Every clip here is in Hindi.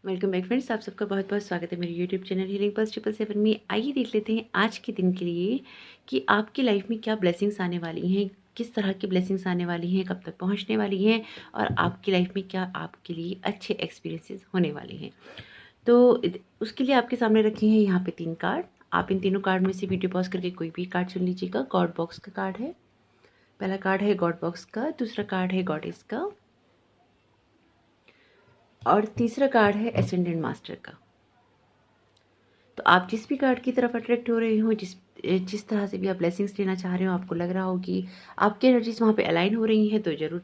वेलकम बैक फ्रेंड्स, आप सबका बहुत बहुत स्वागत है मेरे यूट्यूब चैनल हीलिंग पल्स 777 में। आइए देख लेते हैं आज के दिन के लिए कि आपकी लाइफ में क्या ब्लेसिंग्स आने वाली हैं, किस तरह की ब्लेसिंग्स आने वाली हैं, कब तक पहुंचने वाली हैं और आपकी लाइफ में क्या आपके लिए अच्छे एक्सपीरियंसेस होने वाले हैं। तो उसके लिए आपके सामने रखे हैं यहाँ पे 3 कार्ड। आप इन तीनों कार्ड में से वीडियो पॉज करके कोई भी कार्ड चुन लीजिएगा। गॉड बॉक्स का कार्ड है, पहला कार्ड है गॉड बॉक्स का, दूसरा कार्ड है गॉडेस का और तीसरा कार्ड है एसेंडेंट मास्टर का। तो आप जिस भी कार्ड की तरफ अट्रैक्ट हो रहे हो, जिस तरह से भी आप ब्लेसिंग्स लेना चाह रहे हो, आपको लग रहा हो कि आपकी एनर्जीज वहाँ पे अलाइन हो रही हैं, तो ज़रूर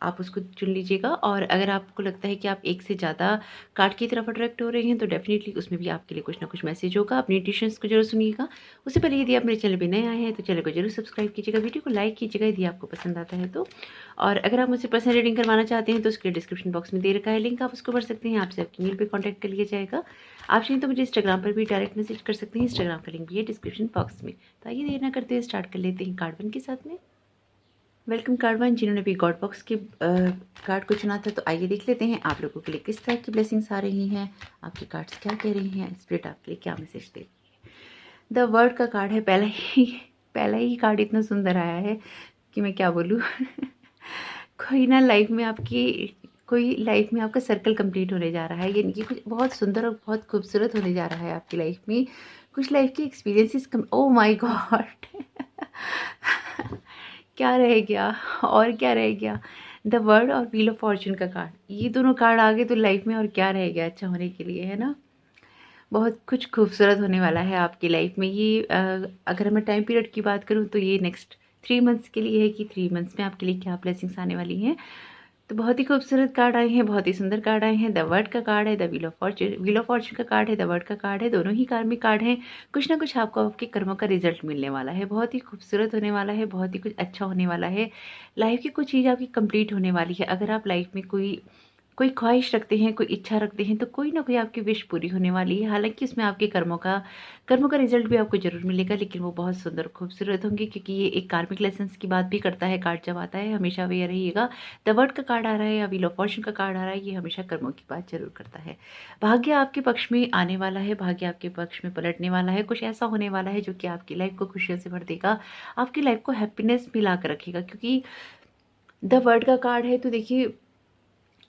आप उसको चुन लीजिएगा। और अगर आपको लगता है कि आप एक से ज़्यादा कार्ड की तरफ अट्रैक्ट हो रहे हैं, तो डेफिनेटली उसमें भी आपके लिए कुछ ना कुछ मैसेज होगा। अपने इंट्यूशंस को जरूर सुनिएगा। उससे पहले यदि आप मेरे चैनल पर नए आए हैं तो चैनल को जरूर सब्सक्राइब कीजिएगा, वीडियो को लाइक कीजिएगा यदि आपको पसंद आता है तो। और अगर आप मुझसे पर्सनल रीडिंग करवाना चाहते हैं तो उसके डिस्क्रिप्शन बॉक्स में दे रखा है लिंक, आप उसको पढ़ सकते हैं। आपसे आपकी मेल पर कॉन्टैक्ट कर लिया जाएगा। आप चाहें तो मुझे इंस्टाग्राम पर भी डायरेक्ट मैसेज कर सकते हैं, इंस्टाग्राम का लिंक भी है डिस्क्रिप्शन बॉक्स में। तो आइए देर ना करते हुए स्टार्ट कर लेते हैं कार्ड 1 के साथ में। वेलकम कार्ड 1, जिन्होंने भी गॉड बॉक्स के कार्ड को चुना था, तो आइए देख लेते हैं आप लोगों के लिए किस तरह की ब्लेसिंग्स आ रही हैं, आपके कार्ड्स क्या कह रही हैं, स्पिरिट आपके लिए क्या मैसेज दे रही है। द वर्ड का कार्ड है। पहला ही कार्ड इतना सुंदर आया है कि मैं क्या बोलूँ। कोई लाइफ में आपका सर्कल कंप्लीट होने जा रहा है, यानी कि कुछ बहुत सुंदर और बहुत खूबसूरत होने जा रहा है आपकी लाइफ में। कुछ लाइफ के एक्सपीरियंसेस ओह माय गॉड। क्या रह गया और क्या रह गया। द वर्ल्ड और व्हील ऑफ फॉर्चून का कार्ड, ये दोनों कार्ड आ गए तो लाइफ में और क्या रह गया अच्छा होने के लिए, है ना। बहुत कुछ खूबसूरत होने वाला है आपकी लाइफ में। ये अगर मैं टाइम पीरियड की बात करूँ तो ये नेक्स्ट 3 मंथ्स के लिए है कि 3 मंथ्स में आपके लिए क्या ब्लेसिंग्स आने वाली हैं। तो बहुत ही खूबसूरत कार्ड आए हैं, बहुत ही सुंदर कार्ड आए हैं। द वर्ड का कार्ड है, द व्हील ऑफ फॉर्चून का कार्ड है, द वर्ड का कार्ड है। दोनों ही कार्मिक कार्ड हैं। कुछ ना कुछ आपको आपके कर्मों का रिजल्ट मिलने वाला है, बहुत ही खूबसूरत होने वाला है, बहुत ही कुछ अच्छा होने वाला है। लाइफ की कुछ चीज़ आपकी कंप्लीट होने वाली है। अगर आप लाइफ में कोई कोई ख्वाहिश रखते हैं, कोई इच्छा रखते हैं, तो कोई ना कोई आपकी विश पूरी होने वाली है। हालांकि उसमें आपके कर्मों का रिजल्ट भी आपको जरूर मिलेगा, लेकिन वो बहुत सुंदर खूबसूरत होंगे, क्योंकि ये एक कार्मिक लेसन्स की बात भी करता है। कार्ड जब आता है हमेशा वे रहिएगा, द वर्ड का कार्ड आ रहा है या व्हील ऑफ फॉर्चून का कार्ड आ रहा है, ये हमेशा कर्मों की बात जरूर करता है। भाग्य आपके पक्ष में आने वाला है, भाग्य आपके पक्ष में पलटने वाला है। कुछ ऐसा होने वाला है जो कि आपकी लाइफ को खुशियों से भर देगा, आपकी लाइफ को हैप्पीनेस मिला कर रखेगा। क्योंकि द वर्ड का कार्ड है, तो देखिए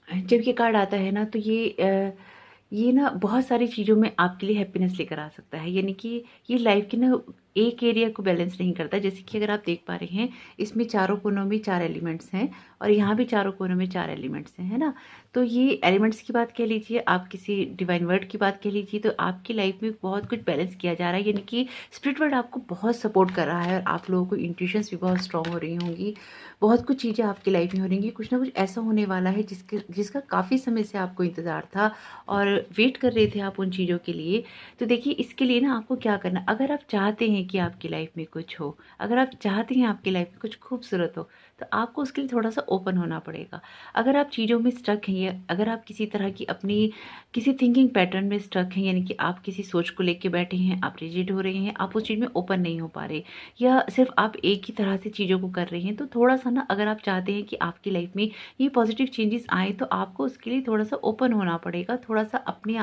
जब ये कार्ड आता है ना, तो ये ना बहुत सारी चीज़ों में आपके लिए हैप्पीनेस लेकर आ सकता है। यानी कि ये लाइफ के ना एक एरिया को बैलेंस नहीं करता। जैसे कि अगर आप देख पा रहे हैं, इसमें चारों कोनों में 4 एलिमेंट्स हैं और यहाँ भी चारों कोनों में 4 एलिमेंट्स हैं, है ना। तो ये एलिमेंट्स की बात कह लीजिए, आप किसी डिवाइन वर्ड की बात कह लीजिए, तो आपकी लाइफ में बहुत कुछ बैलेंस किया जा रहा है। यानी कि स्पिरिट वर्ड आपको बहुत सपोर्ट कर रहा है और आप लोगों को इंट्यूशंस भी बहुत स्ट्रांग हो रही होंगी। बहुत कुछ चीज़ें आपकी लाइफ में हो रही हैं। कुछ ना कुछ ऐसा होने वाला है जिसका काफ़ी समय से आपको इंतज़ार था और वेट कर रहे थे आप उन चीज़ों के लिए। तो देखिए, इसके लिए ना आपको क्या करना, अगर आप चाहते हैं कि आपकी लाइफ में कुछ हो, अगर आप चाहते हैं आपकी लाइफ में कुछ खूबसूरत हो, तो आपको उसके लिए थोड़ा सा ओपन होना पड़ेगा। अगर आप चीज़ों में स्टक हैं या अगर आप किसी तरह की अपनी किसी थिंकिंग पैटर्न में स्टक हैं, यानी कि आप किसी सोच को लेके बैठे हैं, आप रिजिड हो रहे हैं, आप उस चीज़ में ओपन नहीं हो पा रहे, या सिर्फ आप एक ही तरह से चीज़ों को कर रहे हैं, तो थोड़ा सा ना, अगर आप चाहते हैं कि आपकी लाइफ में ये पॉजिटिव चेंजेस आए, तो आपको उसके लिए थोड़ा सा ओपन होना पड़ेगा। थोड़ा सा अपने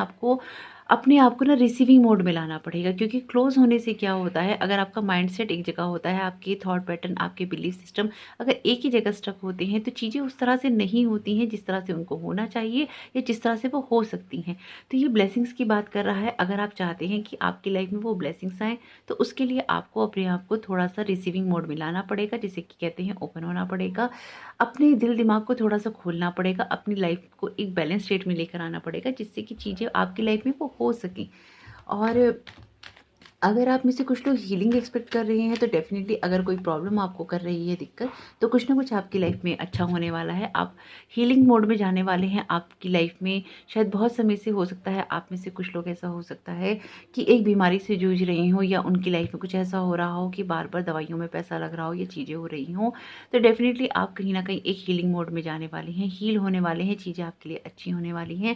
आप को ना रिसीविंग मोड में लाना पड़ेगा। क्योंकि क्लोज होने से क्या होता है, अगर आपका माइंडसेट एक जगह होता है, आपके थॉट पैटर्न, आपके बिलीफ सिस्टम अगर एक ही जगह स्टक होते हैं, तो चीज़ें उस तरह से नहीं होती हैं जिस तरह से उनको होना चाहिए या जिस तरह से वो हो सकती हैं। तो ये ब्लेसिंग्स की बात कर रहा है। अगर आप चाहते हैं कि आपकी लाइफ में वो ब्लेसिंग्स आएँ, तो उसके लिए आपको अपने आप को थोड़ा सा रिसीविंग मोड में लाना पड़ेगा, जिसे कि कहते हैं ओपन होना पड़ेगा। अपने दिल दिमाग को थोड़ा सा खोलना पड़ेगा, अपनी लाइफ को एक बैलेंस स्टेट में लेकर आना पड़ेगा, जिससे कि चीज़ें आपकी लाइफ में वो हो सकें। और अगर आप में से कुछ लोग हीलिंग एक्सपेक्ट कर रहे हैं, तो डेफिनेटली अगर कोई प्रॉब्लम आपको कर रही है दिक्कत, तो कुछ ना कुछ आपकी लाइफ में अच्छा होने वाला है। आप हीलिंग मोड में जाने वाले हैं। आपकी लाइफ में शायद बहुत समय से हो सकता है, आप में से कुछ लोग ऐसा हो सकता है कि एक बीमारी से जूझ रही हो, या उनकी लाइफ में कुछ ऐसा हो रहा हो कि बार बार दवाइयों में पैसा लग रहा हो या चीज़ें हो रही हों। तो डेफिनेटली आप कहीं ना कहीं एक हीलिंग मोड में जाने वाले हैं, हील होने वाले हैं, चीज़ें आपके लिए अच्छी होने वाली हैं।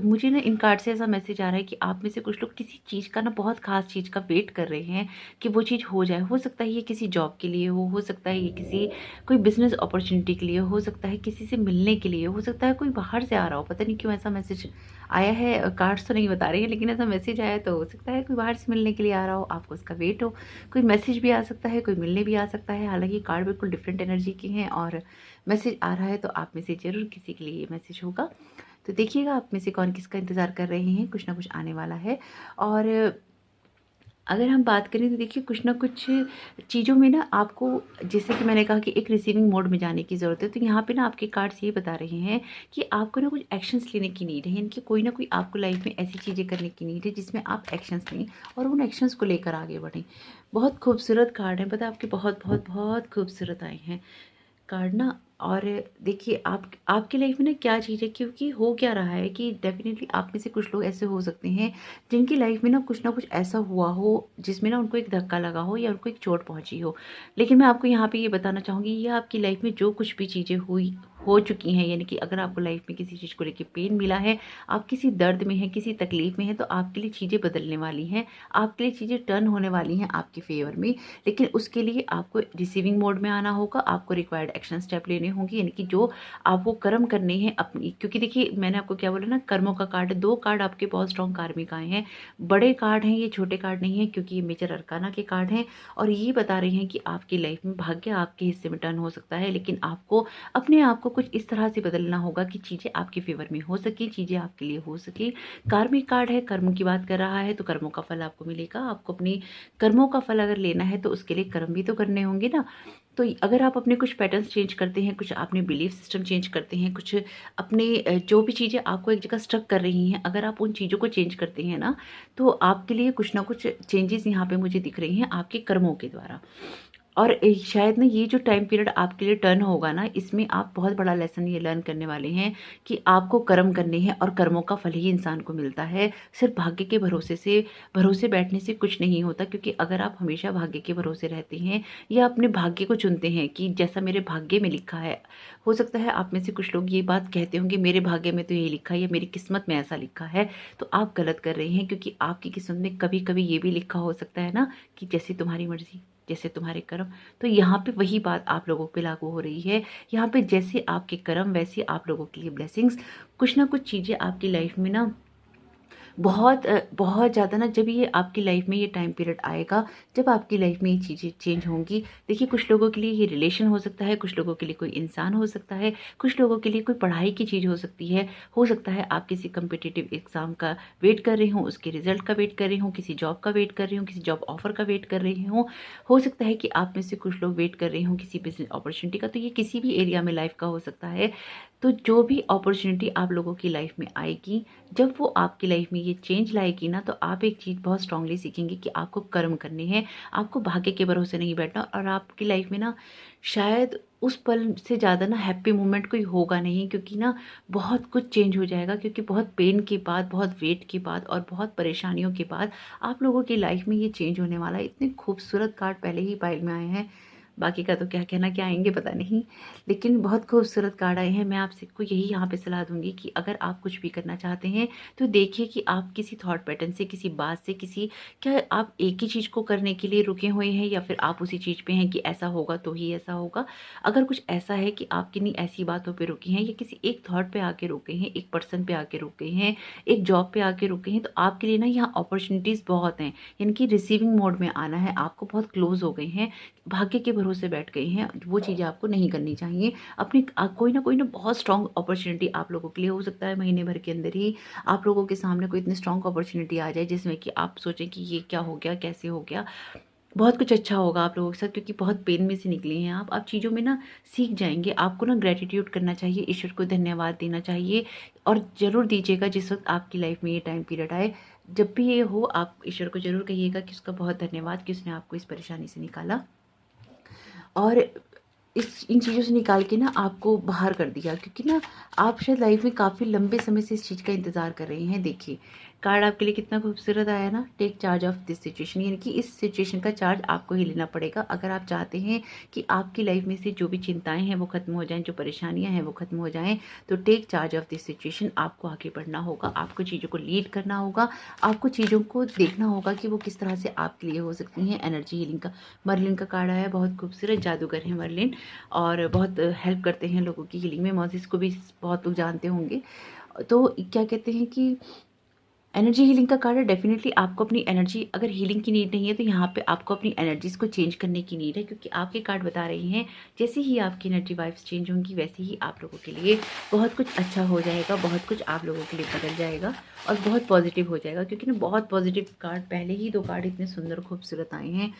मुझे ना इन कार्ड से ऐसा मैसेज आ रहा है कि आप में से कुछ लोग किसी चीज़ का ना बहुत खास ख़ास चीज़ का वेट कर रहे हैं कि वो चीज़ हो जाए। हो सकता है ये किसी जॉब के लिए हो सकता है ये किसी कोई बिज़नेस अपॉर्चुनिटी के लिए हो सकता है किसी से मिलने के लिए, हो सकता है कोई बाहर से आ रहा हो। पता नहीं क्यों ऐसा मैसेज आया है, कार्ड्स तो नहीं बता रहे हैं लेकिन ऐसा मैसेज आया, तो हो सकता है कोई बाहर से मिलने के लिए आ रहा हो, आपको उसका वेट हो। कोई मैसेज भी आ सकता है, कोई मिलने भी आ सकता है। हालाँकि कार्ड बिल्कुल डिफरेंट एनर्जी के हैं और मैसेज आ रहा है तो आप में से ज़रूर किसी के लिए ये मैसेज होगा। तो देखिएगा आप में से कौन किसका इंतज़ार कर रहे हैं, कुछ ना कुछ आने वाला है। और अगर हम बात करें तो देखिए कुछ ना कुछ चीज़ों में ना आपको, जैसे कि मैंने कहा कि एक रिसीविंग मोड में जाने की ज़रूरत है, तो यहाँ पे ना आपके कार्ड्स ये बता रहे हैं कि आपको ना कुछ एक्शंस लेने की नीड है, यानी कि कोई ना कोई आपको लाइफ में ऐसी चीज़ें करने की नीड है जिसमें आप एक्शंस लें और उन एक्शंस को लेकर आगे बढ़ें। बहुत खूबसूरत कार्ड है, पता है आपके बहुत बहुत बहुत खूबसूरत आए हैं कार्ड ना। और देखिए आपकी लाइफ में ना क्या चीज़ है, क्योंकि हो क्या रहा है कि डेफिनेटली आप में से कुछ लोग ऐसे हो सकते हैं जिनकी लाइफ में ना कुछ ऐसा हुआ हो जिसमें ना उनको एक धक्का लगा हो या उनको एक चोट पहुंची हो। लेकिन मैं आपको यहाँ पे ये बताना चाहूँगी, ये आपकी लाइफ में जो कुछ भी चीज़ें हुई हो चुकी हैं, यानी कि अगर आपको लाइफ में किसी चीज़ को लेकर पेन मिला है, आप किसी दर्द में हैं, किसी तकलीफ में हैं, तो आपके लिए चीज़ें बदलने वाली हैं, आपके लिए चीज़ें टर्न होने वाली हैं आपके फेवर में। लेकिन उसके लिए आपको रिसीविंग मोड में आना होगा, आपको रिक्वायर्ड एक्शन स्टेप लेने होंगे, यानी कि जो आपको कर्म करने हैं अपनी। क्योंकि देखिए मैंने आपको क्या बोला ना, कर्मों का कार्ड है, 2 कार्ड आपके बहुत स्ट्रॉन्ग कार्मिक आए हैं। बड़े कार्ड हैं ये, छोटे कार्ड नहीं है, क्योंकि ये मेजर अरकाना के कार्ड हैं और ये बता रहे हैं कि आपकी लाइफ में भाग्य आपके हिस्से में टर्न हो सकता है। लेकिन आपको अपने आप को कुछ इस तरह से बदलना होगा कि चीज़ें आपके फेवर में हो सके, चीज़ें आपके लिए हो सके। कार्मिक कार्ड है, कर्म की बात कर रहा है, तो कर्मों का फल आपको मिलेगा। आपको अपनी कर्मों का फल अगर लेना है तो उसके लिए कर्म भी तो करने होंगे ना। तो अगर आप अपने कुछ पैटर्न्स चेंज करते हैं, कुछ अपने बिलीफ सिस्टम चेंज करते हैं, कुछ अपने जो भी चीज़ें आपको एक जगह स्टक कर रही हैं, अगर आप उन चीज़ों को चेंज करते हैं ना, तो आपके लिए कुछ ना कुछ चेंजेस यहाँ पे मुझे दिख रही हैं आपके कर्मों के द्वारा। और शायद ना ये जो टाइम पीरियड आपके लिए टर्न होगा ना, इसमें आप बहुत बड़ा लेसन ये लर्न करने वाले हैं कि आपको कर्म करने हैं और कर्मों का फल ही इंसान को मिलता है। सिर्फ भाग्य के भरोसे बैठने से कुछ नहीं होता, क्योंकि अगर आप हमेशा भाग्य के भरोसे रहते हैं या अपने भाग्य को चुनते हैं कि जैसा मेरे भाग्य में लिखा है, हो सकता है आप में से कुछ लोग ये बात कहते होंगे मेरे भाग्य में तो ये लिखा है या मेरी किस्मत में ऐसा लिखा है, तो आप गलत कर रहे हैं। क्योंकि आपकी किस्मत में कभी कभी ये भी लिखा हो सकता है ना कि जैसी तुम्हारी मर्जी जैसे तुम्हारे कर्म। तो यहाँ पे वही बात आप लोगों पे लागू हो रही है। यहाँ पे जैसे आपके कर्म वैसे आप लोगों के लिए ब्लेसिंग्स। कुछ ना कुछ चीज़ें आपकी लाइफ में ना बहुत ज़्यादा ना, जब ये आपकी लाइफ में ये टाइम पीरियड आएगा, जब आपकी लाइफ में ये चीज़ें चेंज होंगी। देखिए कुछ लोगों के लिए ये रिलेशन हो सकता है, कुछ लोगों के लिए कोई इंसान हो सकता है, कुछ लोगों के लिए कोई पढ़ाई की चीज़ हो सकती है। हो सकता है आप किसी कम्पिटिटिव एग्ज़ाम का वेट कर रहे हों, उसके रिजल्ट का वेट कर रहे हों, किसी जॉब का वेट कर रहे हों, किसी जॉब ऑफर का वेट कर रहे हों। हो सकता है कि आप में से कुछ लोग वेट कर रहे हों किसी बिजनेस अपॉर्चुनिटी का। तो ये किसी भी एरिया में लाइफ का हो सकता है। तो जो भी अपॉर्चुनिटी आप लोगों की लाइफ में आएगी, जब वो आपकी लाइफ में ये चेंज लाएगी ना, तो आप एक चीज़ बहुत स्ट्रांगली सीखेंगे कि आपको कर्म करने हैं, आपको भाग्य के भरोसे नहीं बैठना। और आपकी लाइफ में ना शायद उस पल से ज़्यादा ना हैप्पी मोमेंट कोई होगा नहीं, क्योंकि ना बहुत कुछ चेंज हो जाएगा। क्योंकि बहुत पेन के बाद, बहुत वेट के बाद और बहुत परेशानियों के बाद आप लोगों की लाइफ में ये चेंज होने वाला है। इतने खूबसूरत कार्ड पहले ही पाइल में आए हैं, बाकी का तो क्या कहना, क्या आएंगे पता नहीं, लेकिन बहुत खूबसूरत कार्ड आए हैं। मैं आपसे को यही यहाँ पे सलाह दूंगी कि अगर आप कुछ भी करना चाहते हैं तो देखिए कि आप किसी थॉट पैटर्न से, किसी बात से, क्या आप एक ही चीज़ को करने के लिए रुके हुए हैं या फिर आप उसी चीज़ पे हैं कि ऐसा होगा तो ही ऐसा होगा। अगर कुछ ऐसा है कि आप किन्हीं ऐसी बातों पे रुके हैं या किसी एक थॉट पे आके रुके हैं, एक पर्सन पे आके रुके हैं, एक जॉब पे आके रुके हैं, तो आपके लिए ना यहाँ अपॉर्चुनिटीज़ बहुत हैं। यानी कि रिसीविंग मोड में आना है, आपको बहुत क्लोज हो गए हैं, भाग्य के भरोसे बैठ गए हैं। वो चीज़ें आपको नहीं करनी चाहिए। अपनी कोई ना बहुत स्ट्रॉन्ग अपॉर्चुनिटी आप लोगों के लिए हो सकता है महीने भर के अंदर ही आप लोगों के सामने कोई इतनी स्ट्रॉन्ग अपॉर्चुनिटी आ जाए जिसमें कि आप सोचें कि ये क्या हो गया, कैसे हो गया। बहुत कुछ अच्छा होगा आप लोगों के साथ, क्योंकि बहुत पेन में से निकले हैं आप चीज़ों में ना सीख जाएंगे। आपको ना ग्रेटिट्यूड करना चाहिए, ईश्वर को धन्यवाद देना चाहिए। और ज़रूर दीजिएगा जिस वक्त आपकी लाइफ में ये टाइम पीरियड आए। जब भी ये हो आप ईश्वर को ज़रूर कहिएगा कि उसका बहुत धन्यवाद कि उसने आपको इस परेशानी से निकाला। और इन चीज़ों से निकाल के ना आपको बाहर कर दिया, क्योंकि ना आप शायद लाइफ में काफ़ी लंबे समय से इस चीज़ का इंतज़ार कर रही हैं। देखिए कार्ड आपके लिए कितना खूबसूरत आया ना, take charge of this situation, यानी कि इस सिचुएशन का चार्ज आपको ही लेना पड़ेगा अगर आप चाहते हैं कि आपकी लाइफ में से जो भी चिंताएं हैं वो खत्म हो जाएं, जो परेशानियां हैं वो खत्म हो जाएं। तो take charge of this situation, आपको आगे बढ़ना होगा, आपको चीज़ों को लीड करना होगा, आपको चीज़ों को देखना होगा कि वो किस तरह से आपके लिए हो सकती हैं। एनर्जी हीलिंग का मर्लिन का कार्ड आया, बहुत खूबसूरत जादूगर है मर्लिन, और बहुत हेल्प करते हैं लोगों की हीलिंग में। मोजिस को भी बहुत लोग जानते होंगे। तो क्या कहते हैं कि एनर्जी हीलिंग का कार्ड है। डेफिनेटली आपको अपनी एनर्जी, अगर हीलिंग की नीड नहीं है तो यहाँ पे आपको अपनी एनर्जीज को चेंज करने की नीड है, क्योंकि आपके कार्ड बता रही हैं जैसे ही आपकी एनर्जी वाइब्स चेंज होंगी वैसे ही आप लोगों के लिए बहुत कुछ अच्छा हो जाएगा, बहुत कुछ आप लोगों के लिए बदल जाएगा और बहुत पॉजिटिव हो जाएगा। क्योंकि ना बहुत पॉजिटिव कार्ड, पहले ही 2 कार्ड इतने सुंदर खूबसूरत आए हैं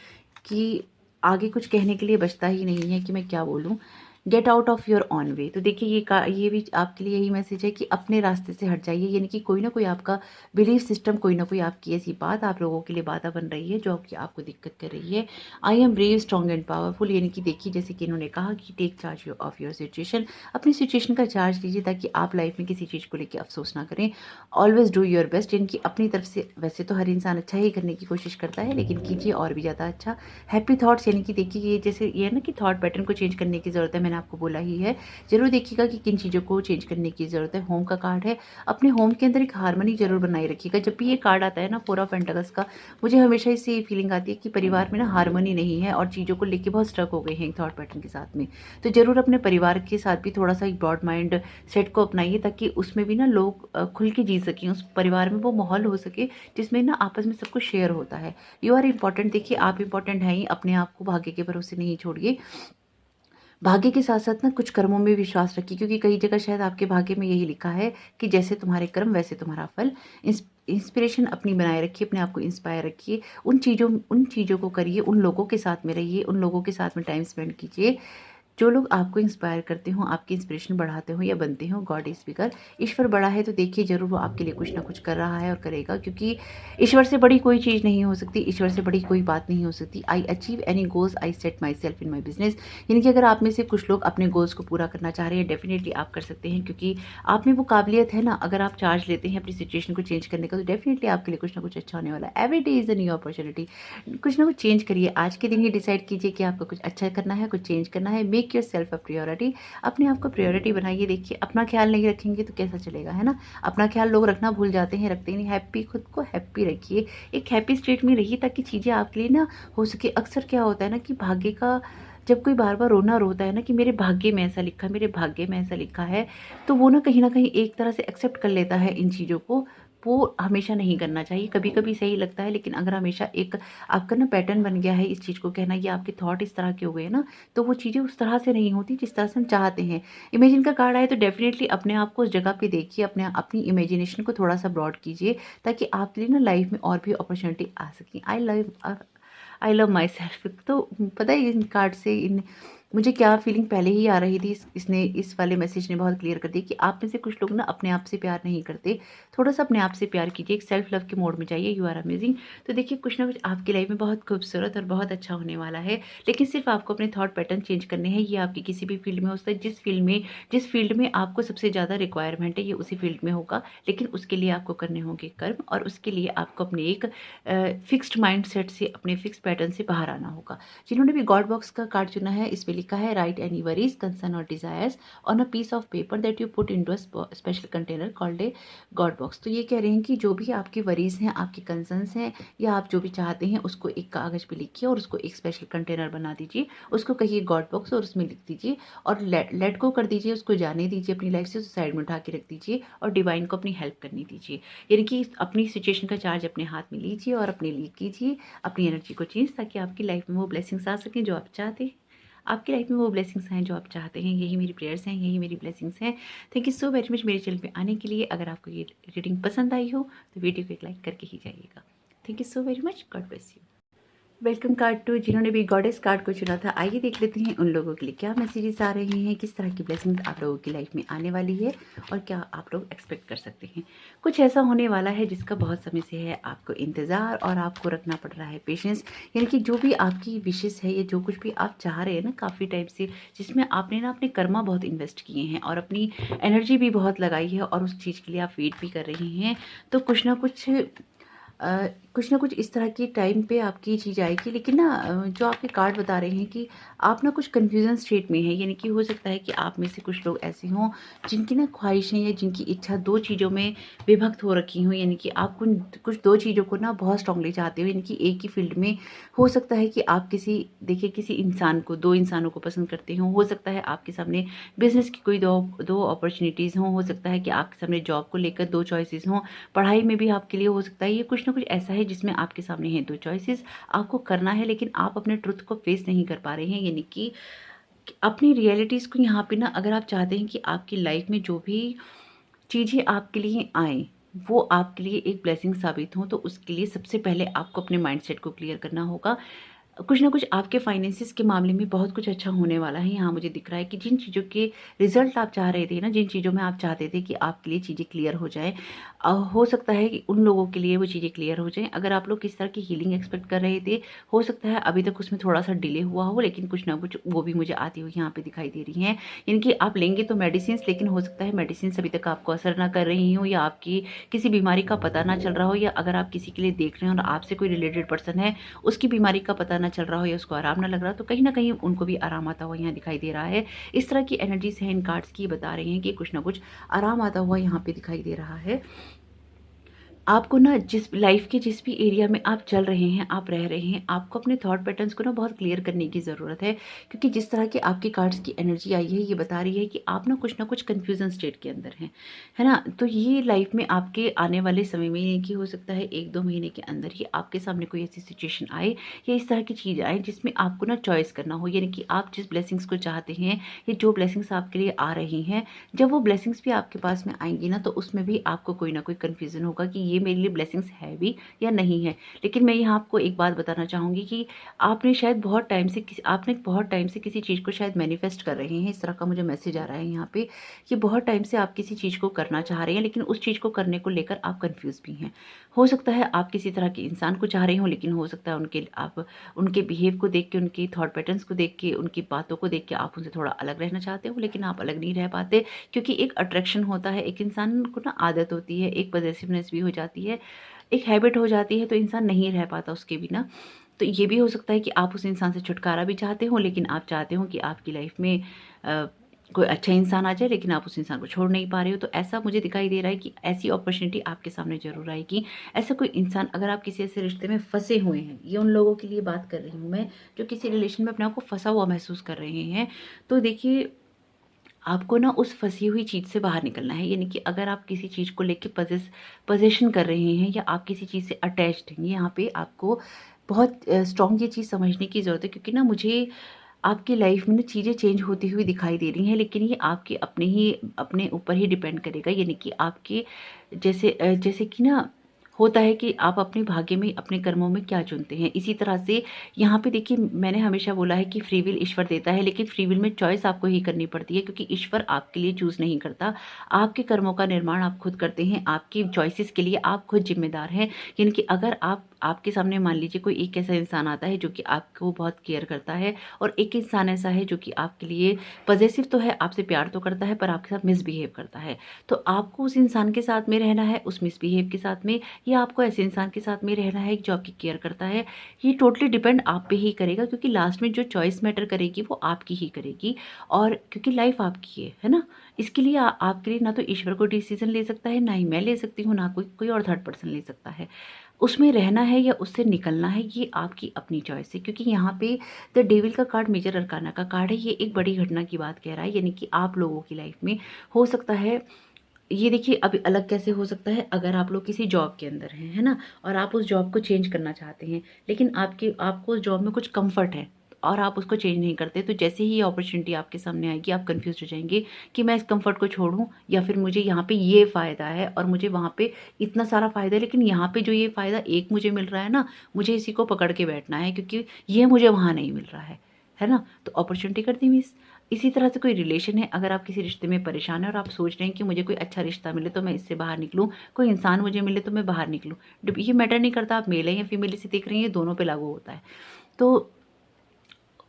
कि आगे कुछ कहने के लिए बचता ही नहीं है कि मैं क्या बोलूँ। Get out of your own way, तो देखिए ये भी आपके लिए यही मैसेज है कि अपने रास्ते से हट जाइए, यानी कि कोई ना कोई आपका बिलीफ सिस्टम, कोई ना कोई आपकी ऐसी बात आप लोगों के लिए बाधा बन रही है जो कि आपको दिक्कत कर रही है। I am brave strong and powerful, यानी कि देखिए जैसे कि इन्होंने कहा कि take charge of your situation, अपनी सिचुएशन का चार्ज लीजिए ताकि आप लाइफ में किसी चीज़ को लेकर अफसोस ना करें। ऑलवेज डू योर बेस्ट, यानी कि अपनी तरफ से, वैसे तो हर इंसान अच्छा ही करने की कोशिश करता है लेकिन कीजिए और भी ज़्यादा अच्छा। हैप्पी थॉट्स, यानी कि देखिए ये जैसे ये है ना कि थॉट पैटर्न को चेंज करने की ज़रूरत है, मैंने आपको बोला ही है। ज़रूर देखिएगा कि किन चीज़ों को चेंज करने की ज़रूरत है। होम का कार्ड है, अपने होम के अंदर एक हार्मनी ज़रूर बनाए रखिएगा। जब भी ये कार्ड आता है ना 4 ऑफ पेंटाकल्स का, मुझे हमेशा इससे ये फीलिंग आती है कि परिवार में ना हार्मनी नहीं है और चीज़ों को लेके बहुत स्ट्रक हो गए हैं थॉट पैटर्न के साथ में। तो ज़रूर अपने परिवार के साथ भी थोड़ा सा एक ब्रॉड माइंड सेट को अपनाइए ताकि उसमें भी ना लोग खुल के जी सकें, उस परिवार में वो माहौल हो सके जिसमें ना आपस में सब कुछ शेयर होता है। यू आर इम्पॉर्टेंट, देखिए आप इम्पॉर्टेंट हैं ही, अपने आप को भाग्य के भरोसे नहीं छोड़िए। भाग्य के साथ साथ ना कुछ कर्मों में विश्वास रखिए, क्योंकि कई जगह शायद आपके भाग्य में यही लिखा है कि जैसे तुम्हारे कर्म वैसे तुम्हारा फल। इंस्पिरेशन अपनी बनाए रखिए, अपने आप को इंस्पायर रखिए, उन चीज़ों को करिए, उन लोगों के साथ में रहिए, उन लोगों के साथ में टाइम स्पेंड कीजिए जो लोग आपको इंस्पायर करते हो, आपकी इंस्पिरेशन बढ़ाते हो या बनते हो। गॉड इज बिगर, ईश्वर बड़ा है, तो देखिए ज़रूर वो आपके लिए कुछ ना कुछ कर रहा है और करेगा, क्योंकि ईश्वर से बड़ी कोई चीज़ नहीं हो सकती, ईश्वर से बड़ी कोई बात नहीं हो सकती। I achieve any goals I set my self in my business, यानी कि अगर आप में से कुछ लोग अपने गोल्स को पूरा करना चाह रहे हैं, डेफिनेटली आप कर सकते हैं, क्योंकि आप में वो काबिलियत है ना। अगर आप चार्ज लेते हैं अपनी सिचुएशन को चेंज करने का, तो डेफिनेटली आपके लिए कुछ ना कुछ अच्छा होने वाला है। Every day is a new opportunity, कुछ ना कुछ चेंज करिए। आज के दिन ही डिसाइड कीजिए कि आपको कुछ अच्छा करना है, कुछ चेंज करना है। Make yourself a priority, अपने आप को प्रायोरिटी बनाइए। देखिए अपना ख्याल नहीं रखेंगे तो कैसा चलेगा, है ना। अपना ख्याल लोग रखना भूल जाते हैं, रखते ही नहीं। हैप्पी, खुद को हैप्पी रखिए, एक हैप्पी स्टेट में रहिए ताकि चीज़ें आपके लिए ना हो सके। अक्सर क्या होता है ना कि भाग्य का, जब कोई बार बार रोना रोता है ना कि मेरे भाग्य में ऐसा लिखा है, मेरे भाग्य में ऐसा लिखा है, तो वो ना कहीं एक तरह से एक्सेप्ट कर लेता है इन चीज़ों को। वो हमेशा नहीं करना चाहिए, कभी कभी सही लगता है, लेकिन अगर हमेशा एक आपका ना पैटर्न बन गया है इस चीज़ को कहना, ये आपके थॉट इस तरह के हो गए ना, तो वो चीज़ें उस तरह से नहीं होती जिस तरह से हम चाहते हैं। इमेजिन का कार्ड आए तो डेफिनेटली अपने आप को उस जगह पे देखिए, अपनी इमेजिनेशन को थोड़ा सा ब्रॉड कीजिए ताकि आपके लिए ना लाइफ में और भी अपॉर्चुनिटी आ सकें। आई लव माई सेल्फ, तो पता है इन कार्ड से इन मुझे क्या फीलिंग पहले ही आ रही थी, इसने इस वाले मैसेज ने बहुत क्लियर कर दिया कि आप में से कुछ लोग ना अपने आप से प्यार नहीं करते। थोड़ा सा अपने आप से प्यार कीजिए, एक सेल्फ लव के मोड में जाइए। यू आर अमेजिंग, तो देखिए कुछ ना कुछ आपकी लाइफ में बहुत खूबसूरत और बहुत अच्छा होने वाला है, लेकिन सिर्फ आपको अपने थॉट पैटर्न चेंज करने हैं। ये आपकी किसी भी फील्ड में हो सकता है, जिस फील्ड में आपको सबसे ज़्यादा रिक्वायरमेंट है ये उसी फील्ड में होगा, लेकिन उसके लिए आपको करने होंगे कर्म, और उसके लिए आपको अपने एक फिक्स्ड माइंड सेट से, अपने फिक्स पैटर्न से बाहर आना होगा। जिन्होंने भी गॉड बॉक्स का कार्ड चुना है, इसमें लिखा है राइट एनी वरीज, कंसर्न और desires on a piece of paper that you put into a special container called a God box. तो ये कह रहे हैं कि जो भी आपकी वरीज हैं, आपके कंसर्न्स हैं, या आप जो भी चाहते हैं उसको एक कागज पे लिखिए और उसको एक स्पेशल कंटेनर बना दीजिए, उसको कहिए गॉड बॉक्स और उसमें लिख दीजिए और लेट गो कर दीजिए, उसको जाने दीजिए अपनी लाइफ से, उसे साइड में उठा के रख दीजिए और डिवाइन को अपनी हेल्प करने दीजिए। यानी कि अपनी सिचुएशन का चार्ज अपने हाथ में लीजिए और अपने लिए कीजिए अपनी एनर्जी को चेंज, ताकि आपकी लाइफ में वो ब्लेसिंग्स आ सकें जो आप चाहते हैं। आपकी लाइफ में वो ब्लेसिंग्स हैं जो आप चाहते हैं। यही मेरी प्रेयर्स हैं, यही मेरी ब्लेसिंग्स हैं। Thank you so very much मेरे चैनल पे आने के लिए। अगर आपको ये रीडिंग पसंद आई हो तो वीडियो को एक लाइक करके ही जाइएगा। Thank you so very much, God bless you. Welcome card to जिन्होंने भी गॉडेस कार्ड को चुना था। आइए देख लेते हैं उन लोगों के लिए क्या मैसेजेस आ रहे हैं, किस तरह की ब्लेसिंग्स आप लोगों की लाइफ में आने वाली है और क्या आप लोग एक्सपेक्ट कर सकते हैं। कुछ ऐसा होने वाला है जिसका बहुत समय से है आपको इंतज़ार और आपको रखना पड़ रहा है पेशेंस। यानी कि जो भी आपकी विशेस है या जो कुछ भी आप चाह रहे हैं ना काफ़ी टाइम से, जिसमें आपने ना अपने कर्मा बहुत इन्वेस्ट किए हैं और अपनी एनर्जी भी बहुत लगाई है और उस चीज़ के लिए आप वेट भी कर रहे हैं, तो कुछ ना कुछ इस तरह की टाइम पे आपकी ये चीज़ आएगी। लेकिन ना जो आपके कार्ड बता रहे हैं कि आप ना कुछ कन्फ्यूज़न स्टेट में हैं। यानी कि हो सकता है कि आप में से कुछ लोग ऐसे हों जिनकी ना ख्वाहिशें या जिनकी इच्छा दो चीज़ों में विभक्त हो रखी हों। यानी कि आप कुछ दो चीज़ों को ना बहुत स्ट्रांगली चाहते हो। यानी कि एक ही फील्ड में हो सकता है कि आप किसी इंसान को, दो इंसानों को पसंद करते हों। हो सकता है आपके सामने बिज़नेस की कोई दो अपॉर्चुनिटीज़ हों। हो सकता है कि आपके सामने जॉब को लेकर दो चॉइसेस हों। पढ़ाई में भी आपके लिए हो सकता है ये कुछ ना कुछ ऐसा है जिसमें आपके सामने है दो चॉइसेस, आपको करना है लेकिन आप अपने ट्रुथ को फेस नहीं कर पा रहे हैं। यानी कि अपनी रियलिटीज़ को यहाँ पे ना, अगर आप चाहते हैं कि आपकी लाइफ में जो भी चीज़ें आपके लिए आएँ वो आपके लिए एक ब्लेसिंग साबित हों, तो उसके लिए सबसे पहले आपको अपने माइंडसेट को क्लियर करना होगा। कुछ ना कुछ आपके फाइनेंसिस के मामले में बहुत कुछ अच्छा होने वाला है। यहाँ मुझे दिख रहा है कि जिन चीज़ों के रिजल्ट आप चाह रहे थे ना, जिन चीज़ों में आप चाहते थे कि आपके लिए चीज़ें क्लियर हो जाएँ, हो सकता है कि उन लोगों के लिए वो चीज़ें क्लियर हो जाएँ। अगर आप लोग किस तरह की हीलिंग एक्सपेक्ट कर रहे थे, हो सकता है अभी तक उसमें थोड़ा-सा डिले हुआ हो, लेकिन कुछ ना कुछ वो भी मुझे आती हुई यहाँ पे दिखाई दे रही हैं। यानी कि आप लेंगे तो मेडिसिन्स, लेकिन हो सकता है मेडिसिन्स अभी तक आपको असर ना कर रही हों या आपकी किसी बीमारी का पता ना चल रहा हो, या अगर आप किसी के लिए देख रहे हैं और आपसे कोई रिलेटेड पर्सन है, उसकी बीमारी का पता ना चल रहा हो या उसको आराम ना लग रहा, तो कहीं न कहीं उनको भी आराम आता हुआ यहाँ दिखाई दे रहा है। इस तरह की एनर्जीज़ हैं इन कार्ड्स की, बता रही हैं कि कुछ ना कुछ आराम आता हुआ यहाँ पे दिखाई दे रहा है। आपको ना जिस भी एरिया में आप चल रहे हैं, आप रह रहे हैं, आपको अपने थॉट पैटर्न्स को ना बहुत क्लियर करने की ज़रूरत है। क्योंकि जिस तरह की आपके कार्ड्स की एनर्जी आई है, ये बता रही है कि आप ना कुछ कन्फ्यूज़न स्टेट के अंदर हैं, है ना? तो ये लाइफ में आपके आने वाले समय में, यानी कि हो सकता है 1-2 महीने के अंदर ही आपके सामने कोई ऐसी सिचुएशन आए या इस तरह की चीज़ आए जिसमें आपको ना चॉइस करना हो। यानी कि आप जिस ब्लेसिंग्स को चाहते हैं या जो ब्लेसिंग्स आपके लिए आ रही हैं, जब वो ब्लेसिंग्स भी आपके पास में आएँगी ना, तो उसमें भी आपको कोई ना कोई कन्फ्यूज़न होगा कि ये मेरे लिए ब्लेसिंग्स है भी या नहीं है। लेकिन मैं यहाँ आपको एक बात बताना चाहूँगी कि आपने बहुत टाइम से किसी चीज़ को शायद मैनिफेस्ट कर रहे हैं। इस तरह का मुझे मैसेज आ रहा है यहाँ पे कि बहुत टाइम से आप किसी चीज़ को करना चाह रहे हैं, लेकिन उस चीज़ को करने को लेकर आप कन्फ्यूज़ भी हैं। हो सकता है आप किसी तरह के इंसान को चाह रहे हों, लेकिन हो सकता है आप उनके बिहेव को देख के, उनके थॉट पैटर्न्स को देख के, उनकी बातों को देख के आप उनसे थोड़ा अलग रहना चाहते हो, लेकिन आप अलग नहीं रह पाते। क्योंकि एक अट्रैक्शन होता है, एक इंसान को ना आदत होती है, एक पॉसेसिवनेस भी हो जाती है, एक हैबिट हो जाती है, तो इंसान नहीं रह पाता उसके बिना। तो ये भी हो सकता है कि आप उस इंसान से छुटकारा भी चाहते हो, लेकिन आप चाहते हो कि आपकी लाइफ में अ, कोई अच्छा इंसान आ जाए, लेकिन आप उस इंसान को छोड़ नहीं पा रहे हो। तो ऐसा मुझे दिखाई दे रहा है कि ऐसी अपॉर्चुनिटी आपके सामने ज़रूर आएगी। ऐसा कोई इंसान, अगर आप किसी ऐसे रिश्ते में फँसे हुए हैं, ये उन लोगों के लिए बात कर रही हूँ मैं, जो किसी रिलेशन में अपने आप को फँसा हुआ महसूस कर रहे हैं। तो देखिए, आपको ना उस फँसी हुई चीज़ से बाहर निकलना है। यानी कि अगर आप किसी चीज़ को लेके पजेशन कर रहे हैं या आप किसी चीज़ से अटैच्ड हैं, यहाँ पे आपको बहुत स्ट्रॉन्ग ये चीज़ समझने की ज़रूरत है। क्योंकि ना मुझे आपकी लाइफ में ना चीज़ें चेंज होती हुई दिखाई दे रही हैं, लेकिन ये आपके अपने ऊपर ही डिपेंड करेगा। यानी कि आपके जैसे कि ना होता है कि आप अपने भाग्य में, अपने कर्मों में क्या चुनते हैं। इसी तरह से यहाँ पे देखिए, मैंने हमेशा बोला है कि फ्री विल ईश्वर देता है, लेकिन फ्री विल में चॉइस आपको ही करनी पड़ती है, क्योंकि ईश्वर आपके लिए चूज़ नहीं करता। आपके कर्मों का निर्माण आप खुद करते हैं, आपकी चॉइसेस के लिए आप खुद ज़िम्मेदार हैं। यानी कि अगर आपके सामने मान लीजिए कोई एक ऐसा इंसान आता है जो कि आपको बहुत केयर करता है, और एक इंसान ऐसा है जो कि आपके लिए पॉसेसिव तो है, आपसे प्यार तो करता है, पर आपके साथ मिसबिहेव करता है। तो आपको उस इंसान के साथ में रहना है, उस मिसबिहेव के साथ में, या आपको ऐसे इंसान के साथ में रहना है जो आपकी केयर करता है। ये टोटली डिपेंड आप पे ही करेगा, क्योंकि लास्ट में जो चॉइस मैटर करेगी वो आपकी ही करेगी। और क्योंकि लाइफ आपकी है ना? इसके लिए आपके लिए ना तो ईश्वर कोई डिसीजन ले सकता है, ना ही मैं ले सकती हूँ, ना कोई और थर्ड पर्सन ले सकता है। उसमें रहना है या उससे निकलना है, ये आपकी अपनी चॉइस है। क्योंकि यहाँ पे द डेविल का कार्ड मेजर अरकाना का कार्ड है। ये एक बड़ी घटना की बात कह रहा है। यानी कि आप लोगों की लाइफ में हो सकता है, ये देखिए अभी अलग कैसे हो सकता है, अगर आप लोग किसी जॉब के अंदर हैं, है ना? और आप उस जॉब को चेंज करना चाहते हैं, लेकिन आपको उस जॉब में कुछ कम्फर्ट है। और आप उसको चेंज नहीं करते, तो जैसे ही ये अपॉर्चुनिटी आपके सामने आएगी आप कंफ्यूज हो जाएंगे कि मैं इस कंफर्ट को छोड़ूं या फिर मुझे यहाँ पे ये फ़ायदा है और मुझे वहाँ पे इतना सारा फ़ायदा है, लेकिन यहाँ पे जो ये फ़ायदा एक मुझे मिल रहा है ना, मुझे इसी को पकड़ के बैठना है क्योंकि ये मुझे वहाँ नहीं मिल रहा है ना। तो अपॉर्चुनिटी कर दी मिस। इसी तरह से कोई रिलेशन है, अगर आप किसी रिश्ते में परेशान हैं और आप सोच रहे हैं कि मुझे कोई अच्छा रिश्ता मिले तो मैं इससे बाहर निकलूं, कोई इंसान मुझे मिले तो मैं बाहर निकलूं, ये मैटर नहीं करता आप मेल हैं या फीमेल इसे देख रही हैं, ये दोनों पे लागू होता है। तो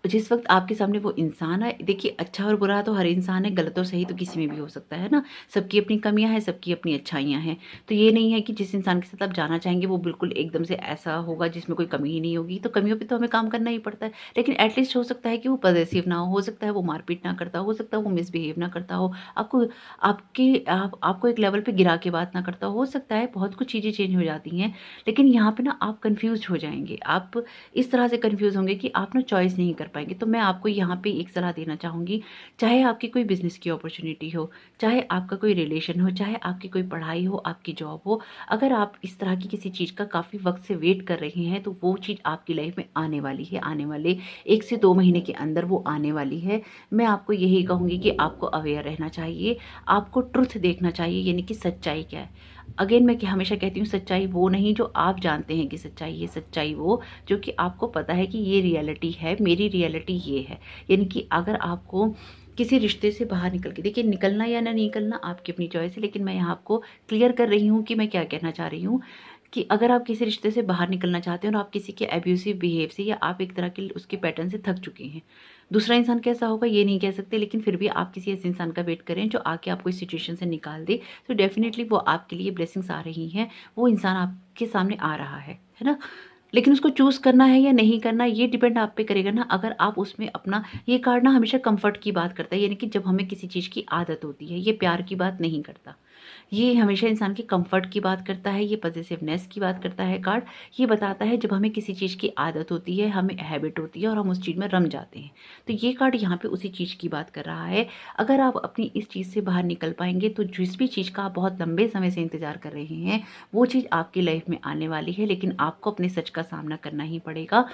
जिस वक्त आपके सामने वो इंसान है, देखिए अच्छा और बुरा तो हर इंसान है, गलत और सही तो किसी में भी हो सकता है ना, सबकी अपनी कमियां हैं, सबकी अपनी अच्छाइयां हैं। तो ये नहीं है कि जिस इंसान के साथ आप जाना चाहेंगे वो बिल्कुल एकदम से ऐसा होगा जिसमें कोई कमी ही नहीं होगी, तो कमियों पे तो हमें काम करना ही पड़ता है। लेकिन एटलीस्ट हो सकता है कि वो पॉजेसिव ना हो सकता है वो मारपीट ना करता हो सकता है वो मिसबिहेव ना करता हो, आपको आपको एक लेवल पे गिरा के बात ना करता हो सकता है बहुत कुछ चीज़ें चेंज हो जाती हैं। लेकिन यहाँ पे ना आप कन्फ्यूज हो जाएंगे, आप इस तरह से कन्फ्यूज होंगे कि आप ना चॉइस नहीं कर पाएंगे। तो मैं आपको यहाँ पे एक सलाह देना चाहूँगी, चाहे आपकी कोई बिजनेस की अपॉर्चुनिटी हो, चाहे आपका कोई रिलेशन हो, चाहे आपकी कोई पढ़ाई हो, आपकी जॉब हो, अगर आप इस तरह की किसी चीज़ का काफ़ी वक्त से वेट कर रहे हैं तो वो चीज़ आपकी लाइफ में आने वाली है, आने वाले 1 से 2 महीने के अंदर वो आने वाली है। मैं आपको यही कहूँगी कि आपको अवेयर रहना चाहिए, आपको ट्रुथ देखना चाहिए, यानी कि सच्चाई क्या है। अगेन मैं हमेशा कहती हूँ सच्चाई वो नहीं जो आप जानते हैं कि सच्चाई है, सच्चाई वो जो कि आपको पता है कि ये रियलिटी है, मेरी रियलिटी ये है। यानी कि अगर आपको किसी रिश्ते से बाहर निकल के, देखिए निकलना या ना निकलना आपकी अपनी चॉइस है, लेकिन मैं यहाँ आपको क्लियर कर रही हूँ कि मैं क्या कहना चाह रही हूँ कि अगर आप किसी रिश्ते से बाहर निकलना चाहते हैं और आप किसी के एब्यूसिव बिहेव से या आप एक तरह के उसके पैटर्न से थक चुके हैं, दूसरा इंसान कैसा होगा ये नहीं कह सकते, लेकिन फिर भी आप किसी ऐसे इंसान का वेट करें जो आके आपको इस सिचुएशन से निकाल दे, तो डेफिनेटली वो आपके लिए ब्लेसिंग्स आ रही हैं, वो इंसान आपके सामने आ रहा है ना। लेकिन उसको चूज़ करना है या नहीं करना ये डिपेंड आप पे करेगा ना। अगर आप उसमें अपना, ये कार्ड ना हमेशा कंफर्ट की बात करता है, यानी कि जब हमें किसी चीज़ की आदत होती है, ये प्यार की बात नहीं करता, ये हमेशा इंसान के कंफर्ट की बात करता है, ये पॉजिटिवनेस की बात करता है कार्ड। ये बताता है जब हमें किसी चीज़ की आदत होती है, हमें हैबिट होती है और हम उस चीज़ में रम जाते हैं। तो ये कार्ड यहाँ पे उसी चीज़ की बात कर रहा है। अगर आप अपनी इस चीज़ से बाहर निकल पाएंगे तो जिस भी चीज़ का आप बहुत लंबे समय से इंतजार कर रहे हैं वो चीज़ आपकी लाइफ में आने वाली है, लेकिन आपको अपने सच का सामना करना ही पड़ेगा।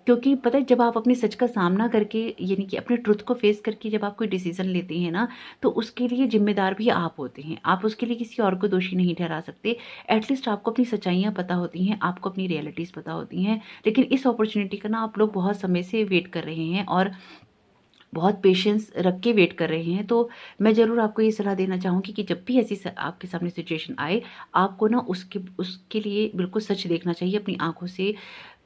क्योंकि पता है जब आप अपने सच का सामना करके, यानी कि अपने ट्रुथ को फेस करके जब आप कोई डिसीजन लेते हैं ना, तो उसके लिए जिम्मेदार भी आप होते हैं, आप उसके लिए किसी और को दोषी नहीं ठहरा सकते। एटलीस्ट आपको अपनी सच्चाइयाँ पता होती हैं, आपको अपनी रियलिटीज़ पता होती हैं। लेकिन इस अपॉर्चुनिटी का ना आप लोग बहुत समय से वेट कर रहे हैं और बहुत पेशेंस रख के वेट कर रहे हैं। तो मैं ज़रूर आपको ये सलाह देना चाहूँगी कि जब भी ऐसी आपके सामने सिचुएशन आए, आपको ना उसके उसके लिए बिल्कुल सच देखना चाहिए, अपनी आंखों से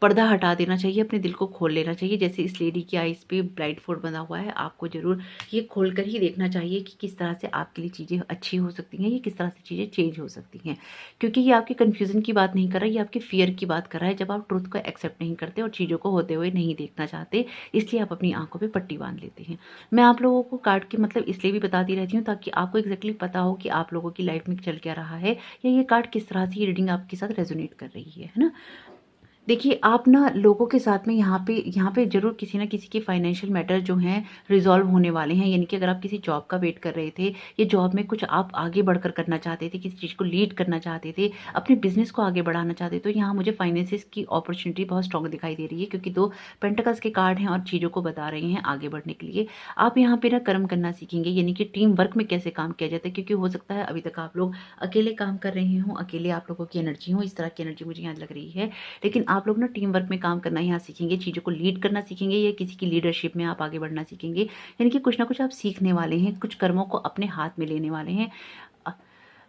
पर्दा हटा देना चाहिए, अपने दिल को खोल लेना चाहिए। जैसे इस लेडी की आइज़ पे ब्लाइंड स्पॉट बना हुआ है, आपको ज़रूर ये खोल कर ही देखना चाहिए कि किस तरह से आपके लिए चीज़ें अच्छी हो सकती हैं, ये किस तरह से चीज़ें चेंज हो सकती हैं। क्योंकि ये आपके कन्फ्यूज़न की बात नहीं कर रहा है, ये आपके फ़ियर की बात कर रहा है, जब आप ट्रुथ को एक्सेप्ट नहीं करते और चीज़ों को होते हुए नहीं देखना चाहते, इसलिए आप अपनी आंखों पे पट्टी बांध लेते हैं। मैं आप लोगों को कार्ड के मतलब इसलिए भी बताती रहती हूँ ताकि आपको एग्जैक्टली पता हो कि आप लोगों की लाइफ में चल क्या रहा है, या ये कार्ड किस तरह से ये रीडिंग आपके साथ रेजोनेट कर रही है ना। देखिए आप ना लोगों के साथ में यहाँ पे ज़रूर किसी न किसी के फाइनेंशियल मैटर जो हैं रिज़ॉल्व होने वाले हैं। यानी कि अगर आप किसी जॉब का वेट कर रहे थे, ये जॉब में कुछ आप आगे बढ़कर करना चाहते थे, किसी चीज़ को लीड करना चाहते थे, अपने बिज़नेस को आगे बढ़ाना चाहते थे, तो यहाँ मुझे फाइनेंसिस की अपॉर्चुनिटी बहुत स्ट्रॉन्ग दिखाई दे रही है, क्योंकि 2 पेंटिकल्स के कार्ड हैं और चीज़ों को बता रहे हैं आगे बढ़ने के लिए। आप यहाँ पे ना कर्म करना सीखेंगे, यानी कि टीम वर्क में कैसे काम किया जाता है, क्योंकि हो सकता है अभी तक आप लोग अकेले काम कर रहे हों, अकेले आप लोगों की एनर्जी हो, इस तरह की एनर्जी मुझे यहाँ लग रही है। लेकिन आप लोग ना टीम वर्क में काम करना यहाँ सीखेंगे, चीज़ों को लीड करना सीखेंगे, या किसी की लीडरशिप में आप आगे बढ़ना सीखेंगे। यानी कि कुछ ना कुछ आप सीखने वाले हैं, कुछ कर्मों को अपने हाथ में लेने वाले हैं।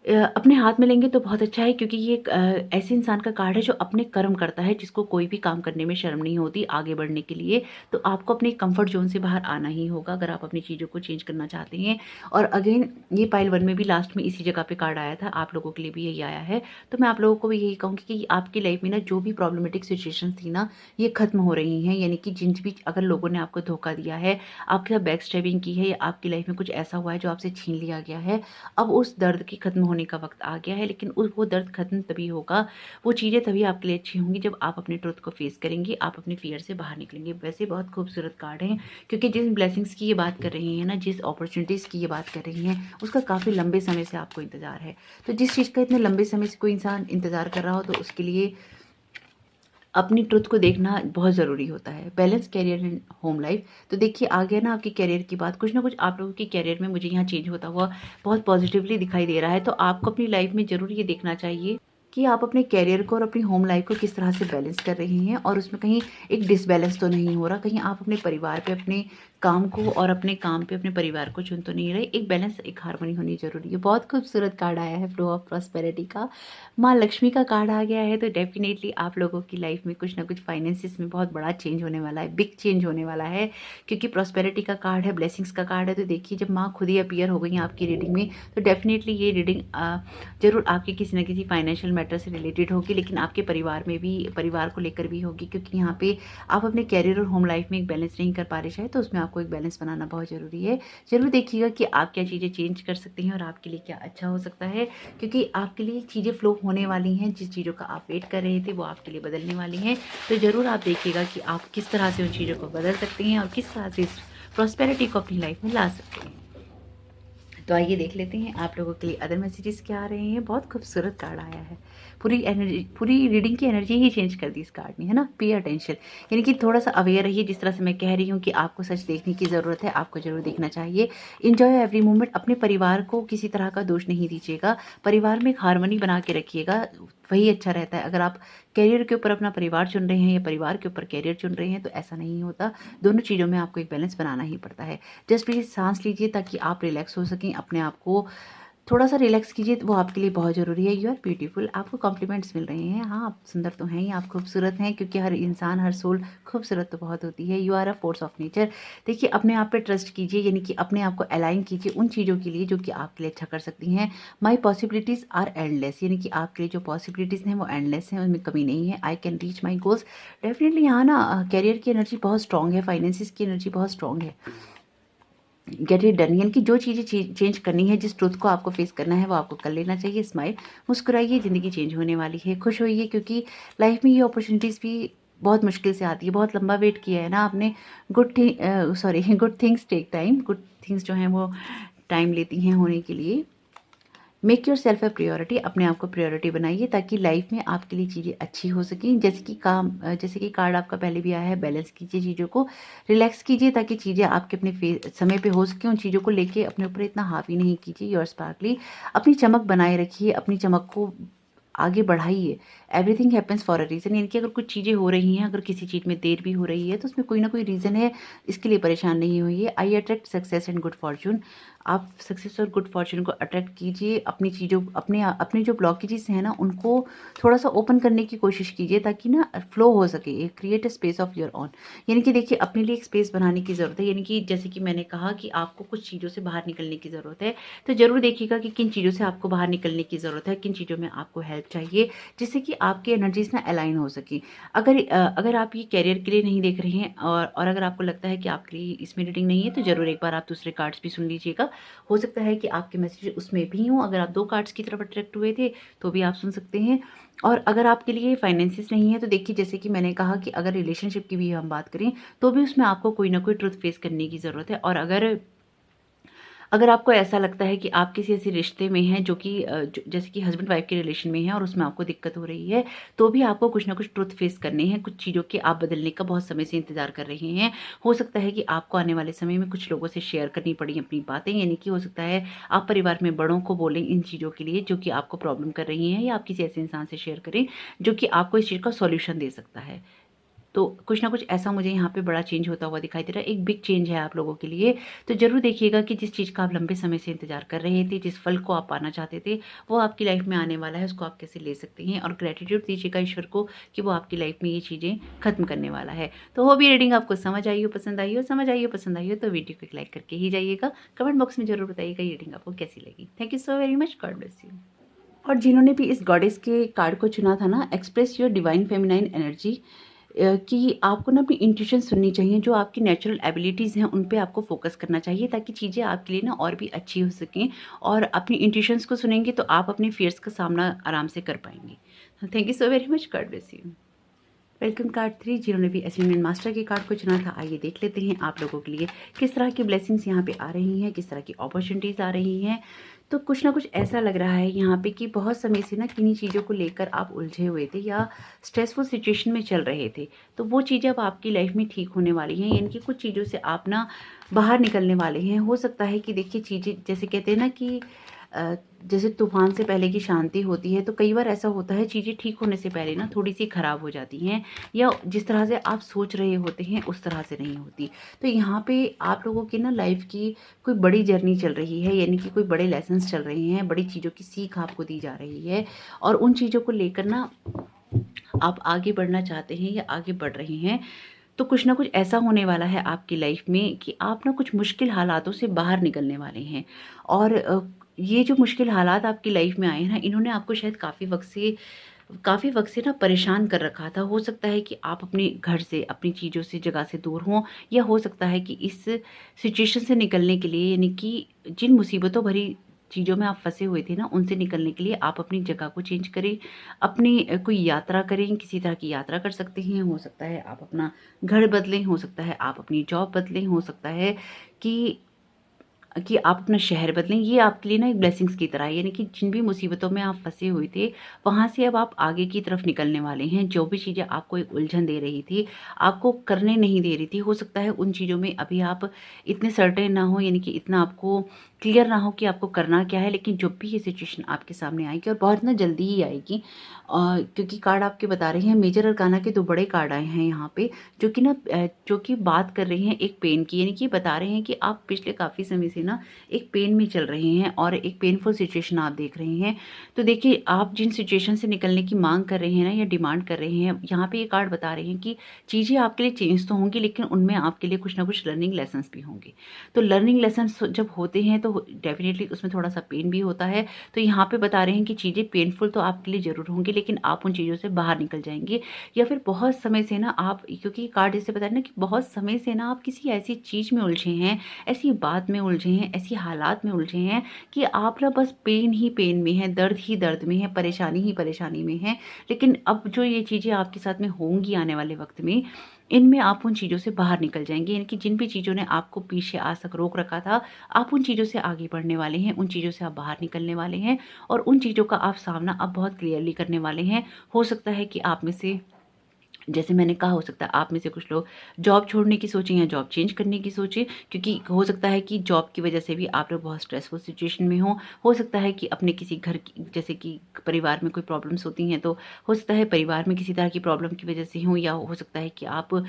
अपने हाथ में लेंगे तो बहुत अच्छा है, क्योंकि ये एक ऐसे इंसान का कार्ड है जो अपने कर्म करता है, जिसको कोई भी काम करने में शर्म नहीं होती आगे बढ़ने के लिए। तो आपको अपने कंफर्ट जोन से बाहर आना ही होगा अगर आप अपनी चीज़ों को चेंज करना चाहते हैं। और अगेन ये पाइल 1 में भी लास्ट में इसी जगह पे कार्ड आया था, आप लोगों के लिए भी यही आया है। तो मैं आप लोगों को भी यही कहूँगी कि आपकी लाइफ में ना जो भी प्रॉब्लमेटिक सिचुएशन थी ना, ये खत्म हो रही हैं। यानी कि जिन भी अगर लोगों ने आपको धोखा दिया है, आपके साथ बैक स्टैबिंग की है, या आपकी लाइफ में कुछ ऐसा हुआ है जो आपसे छीन लिया गया है, अब उस दर्द के खत्म होने का वक्त आ गया है। लेकिन वो दर्द खत्म तभी होगा, वो चीज़ें तभी आपके लिए अच्छी होंगी जब आप अपने ट्रुथ को फेस करेंगे, आप अपने फियर से बाहर निकलेंगे। वैसे बहुत खूबसूरत कार्ड है, क्योंकि जिन ब्लेसिंग्स की ये बात कर रही हैं ना, जिस अपॉर्चुनिटीज़ की ये बात कर रही हैं, उसका काफ़ी लंबे समय से आपको इंतज़ार है। तो जिस चीज़ का इतने लंबे समय से कोई इंसान इंतज़ार कर रहा हो, तो उसके लिए अपनी ट्रुथ को देखना बहुत ज़रूरी होता है। Balance career and home life. तो देखिए आ गया ना आपके करियर की बात, कुछ ना कुछ आप लोगों के करियर में मुझे यहाँ चेंज होता हुआ बहुत पॉजिटिवली दिखाई दे रहा है। तो आपको अपनी लाइफ में ज़रूर ये देखना चाहिए कि आप अपने करियर को और अपनी होम लाइफ को किस तरह से बैलेंस कर रही हैं, और उसमें कहीं एक डिसबैलेंस तो नहीं हो रहा, कहीं आप अपने परिवार पे अपने काम को और अपने काम पे अपने परिवार को चुन तो नहीं रहे। एक बैलेंस, एक हार्मनी होनी जरूरी है। बहुत खूबसूरत कार्ड आया है फ्लो ऑफ प्रॉस्पेरिटी का, माँ लक्ष्मी का कार्ड आ गया है। तो डेफिनेटली आप लोगों की लाइफ में कुछ ना कुछ फाइनेंसिस में बहुत बड़ा चेंज होने वाला है, बिग चेंज होने वाला है, क्योंकि प्रॉस्पेरिटी का कार्ड है, ब्लेसिंग्स का कार्ड है। तो देखिए जब माँ खुद ही अपीयर हो गई आपकी रीडिंग में, तो डेफिनेटली ये रीडिंग जरूर आपके किसी न किसी फाइनेंशियल मैटर से रिलेटेड होगी, लेकिन आपके परिवार में भी, परिवार को लेकर भी होगी, क्योंकि यहाँ पे आप अपने कैरियर और होम लाइफ में एक बैलेंस नहीं कर पा रहे शायद, तो उसमें आपको एक बैलेंस बनाना बहुत ज़रूरी है। जरूर देखिएगा कि आप क्या चीज़ें चेंज कर सकते हैं और आपके लिए क्या अच्छा हो सकता है, क्योंकि आपके लिए चीज़ें फ्लो होने वाली हैं। जिस चीज़ों का आप वेट कर रहे थे वो आपके लिए बदलने वाली हैं। तो ज़रूर आप देखिएगा कि आप किस तरह से उन चीज़ों को बदल सकते हैं और किस तरह से इस प्रॉस्पेरिटी को अपनी लाइफ में ला सकते हैं। तो आइए देख लेते हैं आप लोगों के लिए अदर मैसेजेस क्या आ रहे हैं। बहुत खूबसूरत कार्ड आया है, पूरी एनर्जी, पूरी रीडिंग की एनर्जी ही चेंज कर दी इस कार्ड ने, है ना। पे अटेंशन, यानी कि थोड़ा सा अवेयर रहिए। जिस तरह से मैं कह रही हूँ कि आपको सच देखने की ज़रूरत है, आपको जरूर देखना चाहिए। Enjoy every moment. अपने परिवार को किसी तरह का दोष नहीं दीजिएगा, परिवार में एक हार्मनी बना के रखिएगा, वही अच्छा रहता है। अगर आप कैरियर के ऊपर अपना परिवार चुन रहे हैं या परिवार के ऊपर कैरियर चुन रहे हैं तो ऐसा नहीं होता, दोनों चीज़ों में आपको एक बैलेंस बनाना ही पड़ता है। जस्ट प्लीज सांस लीजिए ताकि आप रिलैक्स हो सकें, अपने आप को थोड़ा सा रिलैक्स कीजिए, वो आपके लिए बहुत ज़रूरी है। यू आर ब्यूटीफुल, आपको कॉम्प्लीमेंट्स मिल रहे हैं। हाँ, आप सुंदर तो हैं ही, आप खूबसूरत हैं, क्योंकि हर इंसान, हर सोल खूबसूरत तो बहुत होती है। You are a force of nature. देखिए अपने आप पे ट्रस्ट कीजिए, यानी कि अपने आप को अलाइन कीजिए उन चीज़ों के लिए जो कि आपके लिए अच्छा कर सकती हैं। माई पॉसिबिलिटीज़ आर एंडलेस, यानी कि आपके लिए जो पॉसिबिलिटीज़ हैं वो एंडलेस हैं, उनमें कमी नहीं है। I can reach my goals. Definitely यहाँ ना कैरियर की एनर्जी बहुत स्ट्रॉन्ग है, फाइनेंसिस की एनर्जी बहुत स्ट्रॉन्ग है। गेट इट डन, यानी कि जो चीज़ें चेंज करनी है, जिस ट्रुथ को आपको फेस करना है वो आपको कर लेना चाहिए। स्माइल, मुस्कुराइए, ज़िंदगी चेंज होने वाली है। खुश होइए, क्योंकि लाइफ में ये अपॉर्चुनिटीज़ भी बहुत मुश्किल से आती है। बहुत लंबा वेट किया है ना आपने। Good things take time. Good things जो हैं वो टाइम लेती हैं होने के लिए। Make yourself a priority, अपने आप को प्रायोरिटी बनाइए ताकि लाइफ में आपके लिए चीज़ें अच्छी हो सकें। जैसे कि कार्ड आपका पहले भी आया है, बैलेंस कीजिए चीज़ों को, रिलैक्स कीजिए ताकि चीज़ें आपके अपने समय पे हो सकें। उन चीज़ों को लेके अपने ऊपर इतना हावी नहीं कीजिए। योर स्पार्कली, अपनी चमक बनाए रखिए, अपनी चमक को आगे बढ़ाइए। Everything happens for a reason, यानी कि अगर कुछ चीज़ें हो रही हैं, अगर किसी चीज़ में देर भी हो रही है तो उसमें कोई ना कोई रीज़न है, इसके लिए परेशान नहीं होइए। I attract success and good fortune, आप सक्सेस और गुड फॉर्चून को अट्रैक्ट कीजिए। अपनी चीज़ों, अपने जो ब्लॉकेजेस हैं ना उनको थोड़ा सा ओपन करने की कोशिश कीजिए ताकि ना फ्लो हो सके। Create a space of your own, यानी कि देखिए अपने लिए एक स्पेस बनाने की ज़रूरत है। यानी कि जैसे कि मैंने कहा कि आपको कुछ चीज़ों से बाहर निकलने की ज़रूरत है, तो ज़रूर देखिएगा कि किन चीज़ों से आपको बाहर निकलने की ज़रूरत है, किन चीज़ों में आपको हेल्प चाहिए, जिससे कि आपकी एनर्जीज ना अलाइन हो सके। अगर आप ये कैरियर के लिए नहीं देख रहे हैं और अगर आपको लगता है कि आपके लिए इसमें रीडिंग नहीं है, तो ज़रूर एक बार आप दूसरे कार्ड्स भी सुन लीजिएगा। हो सकता है कि आपके मैसेज उसमें भी हों। अगर आप 2 कार्ड्स की तरफ अट्रैक्ट हुए थे तो भी आप सुन सकते हैं। और अगर आपके लिए फाइनेंसिस नहीं है तो देखिए जैसे कि मैंने कहा कि अगर रिलेशनशिप की भी हम बात करें तो भी उसमें आपको कोई ना कोई ट्रुथ फेस करने की ज़रूरत है। और अगर आपको ऐसा लगता है कि आप किसी ऐसे रिश्ते में हैं जो कि जैसे कि हस्बैंड वाइफ के रिलेशन में है और उसमें आपको दिक्कत हो रही है, तो भी आपको कुछ ना कुछ ट्रुथ फेस करने हैं। कुछ चीज़ों के आप बदलने का बहुत समय से इंतजार कर रहे हैं। हो सकता है कि आपको आने वाले समय में कुछ लोगों से शेयर करनी पड़ी अपनी बातें, यानी कि हो सकता है आप परिवार में बड़ों को बोलें इन चीज़ों के लिए जो कि आपको प्रॉब्लम कर रही हैं, या आप किसी ऐसे इंसान से शेयर करें जो कि आपको इस चीज़ का सॉल्यूशन दे सकता है। तो कुछ ना कुछ ऐसा मुझे यहाँ पे बड़ा चेंज होता हुआ दिखाई दे रहा है। एक बिग चेंज है आप लोगों के लिए। तो ज़रूर देखिएगा कि जिस चीज़ का आप लंबे समय से इंतजार कर रहे थे, जिस फल को आप पाना चाहते थे, वो आपकी लाइफ में आने वाला है। उसको आप कैसे ले सकते हैं, और ग्रेटिट्यूड दीजिएगा ईश्वर को कि वो आपकी लाइफ में ये चीज़ें खत्म करने वाला है। तो हो भी रीडिंग आपको समझ आई हो, पसंद आई हो, समझ आई हो, पसंद आई हो, तो वीडियो को एक लाइक करके ही जाइएगा। कमेंट बॉक्स में ज़रूर बताइएगा ये रीडिंग आपको कैसी लगी। Thank you so very much, God bless you. और जिन्होंने भी इस गॉडेस के कार्ड को चुना था ना, express your divine feminine energy, कि आपको ना अपनी इंट्यूशन सुननी चाहिए। जो आपकी नेचुरल एबिलिटीज़ हैं उन पे आपको फोकस करना चाहिए ताकि चीज़ें आपके लिए ना और भी अच्छी हो सकें। और अपनी इंट्यूशंस को सुनेंगे तो आप अपने फियर्स का सामना आराम से कर पाएंगे। Thank you so very much, God bless you. Welcome card 3, जिन्होंने भी असाइनमेंट मास्टर के कार्ड को चुना था, आइए देख लेते हैं आप लोगों के लिए किस तरह की ब्लेसिंग्स यहाँ पे आ रही हैं, किस तरह की अपॉर्चुनिटीज़ आ रही हैं। तो कुछ ना कुछ ऐसा लग रहा है यहाँ पे कि बहुत समय से ना किन्हीं चीज़ों को लेकर आप उलझे हुए थे या स्ट्रेसफुल सिचुएशन में चल रहे थे। तो वो चीज़ें अब आपकी लाइफ में ठीक होने वाली हैं, यानी कि कुछ चीज़ों से आप ना बाहर निकलने वाले हैं। हो सकता है कि देखिए चीज़ें जैसे कहते हैं ना कि अ, जैसे तूफान से पहले की शांति होती है, तो कई बार ऐसा होता है चीज़ें ठीक होने से पहले ना थोड़ी-सी खराब हो जाती हैं या जिस तरह से आप सोच रहे होते हैं उस तरह से नहीं होती। तो यहाँ पे आप लोगों की ना लाइफ की कोई बड़ी जर्नी चल रही है, यानी कि कोई बड़े लेसन्स चल रहे हैं, बड़ी चीज़ों की सीख आपको दी जा रही है और उन चीज़ों को लेकर ना आप आगे बढ़ना चाहते हैं या आगे बढ़ रहे हैं। तो कुछ ना कुछ ऐसा होने वाला है आपकी लाइफ में कि आप ना कुछ मुश्किल हालातों से बाहर निकलने वाले हैं और ये जो मुश्किल हालात आपकी लाइफ में आए हैं ना, इन्होंने आपको शायद काफ़ी वक़्त से ना परेशान कर रखा था। हो सकता है कि आप अपने घर से, अपनी चीज़ों से, जगह से दूर हों या हो सकता है कि इस सिचुएशन से निकलने के लिए, यानी कि जिन मुसीबतों भरी चीज़ों में आप फँसे हुए थे ना, उनसे निकलने के लिए आप अपनी जगह को चेंज करें, अपनी कोई यात्रा करें, किसी तरह की यात्रा कर सकते हैं। हो सकता है आप अपना घर बदलें, हो सकता है आप अपनी जॉब बदलें, हो सकता है कि आप अपना शहर बदलें। ये आपके लिए ना एक ब्लेसिंग्स की तरह है, यानी कि जिन भी मुसीबतों में आप फँसे हुए थे, वहाँ से अब आप आगे की तरफ निकलने वाले हैं। जो भी चीज़ें आपको एक उलझन दे रही थी, आपको करने नहीं दे रही थी, हो सकता है उन चीज़ों में अभी आप इतने सर्टेन ना हो, यानी कि इतना आपको क्लियर ना हो कि आपको करना क्या है। लेकिन जब भी ये सिचुएशन आपके सामने आएगी और बहुत ना जल्दी ही आएगी, क्योंकि कार्ड आपके बता रहे हैं, मेजर अरकाना के 2 बड़े कार्ड आए हैं यहाँ पे, जो कि ना जो कि बात कर रहे हैं एक पेन की, यानी कि बता रहे हैं कि आप पिछले काफ़ी समय से ना एक पेन में चल रहे हैं और एक पेनफुल सिचुएशन आप देख रहे हैं। तो देखिए, आप जिन सिचुएशन से निकलने की माँग कर रहे हैं ना या डिमांड कर रहे हैं, यहाँ पे ये कार्ड बता रहे हैं कि चीज़ें आपके लिए चेंज तो होंगी, लेकिन उनमें आपके लिए कुछ ना कुछ लर्निंग लेसन्स भी होंगे। तो लर्निंग लेसन्स जब होते हैं तो डेफ़िनिटली उसमें थोड़ा-सा पेन भी होता है। तो यहाँ पे बता रहे हैं कि चीज़ें पेनफुल तो आपके लिए ज़रूर होंगी, लेकिन आप उन चीज़ों से बाहर निकल जाएँगे। या फिर बहुत समय से ना आप, क्योंकि कार्ड जैसे बता रहे हैं ना कि बहुत समय से ना आप किसी ऐसी चीज़ में उलझे हैं, ऐसी बात में उलझे हैं, ऐसी हालात में उलझे हैं कि आप ना बस पेन ही पेन में हैं, दर्द ही दर्द में हैं, परेशानी ही परेशानी में हैं। लेकिन अब जो ये चीज़ें आपके साथ में होंगी आने वाले वक़्त में, इनमें आप उन चीज़ों से बाहर निकल जाएँगे, यानी कि जिन भी चीज़ों ने आपको पीछे आज तक रोक रखा था, आप उन चीज़ों से आगे बढ़ने वाले हैं, उन चीज़ों से आप बाहर निकलने वाले हैं और उन चीज़ों का आप सामना अब बहुत क्लियरली करने वाले हैं। हो सकता है कि आप में से, जैसे मैंने कहा, हो सकता है आप में से कुछ लोग जॉब छोड़ने की सोचें या जॉब चेंज करने की सोचें, क्योंकि हो सकता है कि जॉब की वजह से भी आप लोग बहुत स्ट्रेसफुल सिचुएशन में हों। हो सकता है कि अपने किसी घर की, जैसे कि परिवार में कोई प्रॉब्लम्स होती हैं, तो हो सकता है परिवार में किसी तरह की प्रॉब्लम की वजह से हों, या हो सकता है कि आप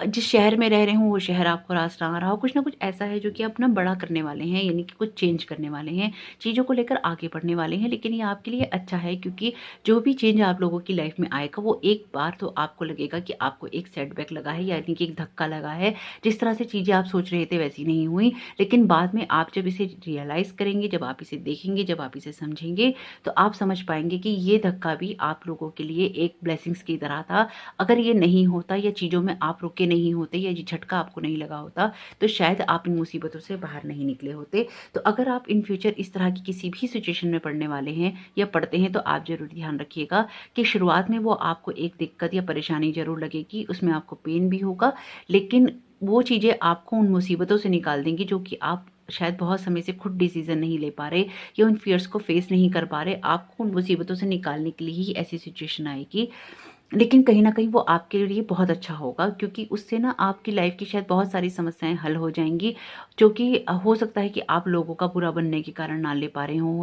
जिस शहर में रह रहे हों वो शहर आपको रास ना आ रहा हो। कुछ ना कुछ ऐसा है जो कि आप ना बड़ा करने वाले हैं, यानी कि कुछ चेंज करने वाले हैं, चीज़ों को लेकर आगे बढ़ने वाले हैं। लेकिन ये आपके लिए अच्छा है, क्योंकि जो भी चेंज आप लोगों की लाइफ में आएगा, वो एक बार तो आपको लगेगा कि आपको एक सेटबैक लगा है, यानी कि एक धक्का लगा है। जिस तरह से चीज़ें आप सोच रहे थे वैसी नहीं हुई, लेकिन बाद में आप जब इसे रियलाइज़ करेंगे, जब आप इसे देखेंगे, जब आप इसे समझेंगे, तो आप समझ पाएँगे कि ये धक्का भी आप लोगों के लिए एक ब्लेसिंग्स की तरह था। अगर ये नहीं होता या चीज़ों में आप रुके नहीं होते या ये झटका आपको नहीं लगा होता, तो शायद आप इन मुसीबतों से बाहर नहीं निकले होते। तो अगर आप इन फ्यूचर इस तरह की किसी भी सिचुएशन में पड़ने वाले हैं या पड़ते हैं, तो आप ज़रूर ध्यान रखिएगा कि शुरुआत में वो आपको एक दिक्कत या परेशानी ज़रूर लगेगी, उसमें आपको पेन भी होगा, लेकिन वो चीज़ें आपको उन मुसीबतों से निकाल देंगी जो कि आप शायद बहुत समय से खुद डिसीज़न नहीं ले पा रहे या उन फ़ियर्स को फ़ेस नहीं कर पा रहे। आपको उन मुसीबतों से निकालने के लिए ही ऐसी सिचुएशन आएगी। लेकिन कहीं न कहीं वो आपके लिए बहुत अच्छा होगा, क्योंकि उससे ना आपकी लाइफ़ की शायद बहुत सारी समस्याएँ हल हो जाएँगी, जो कि हो सकता है कि आप लोगों का बुरा बनने के कारण ना ले पा रहे हों।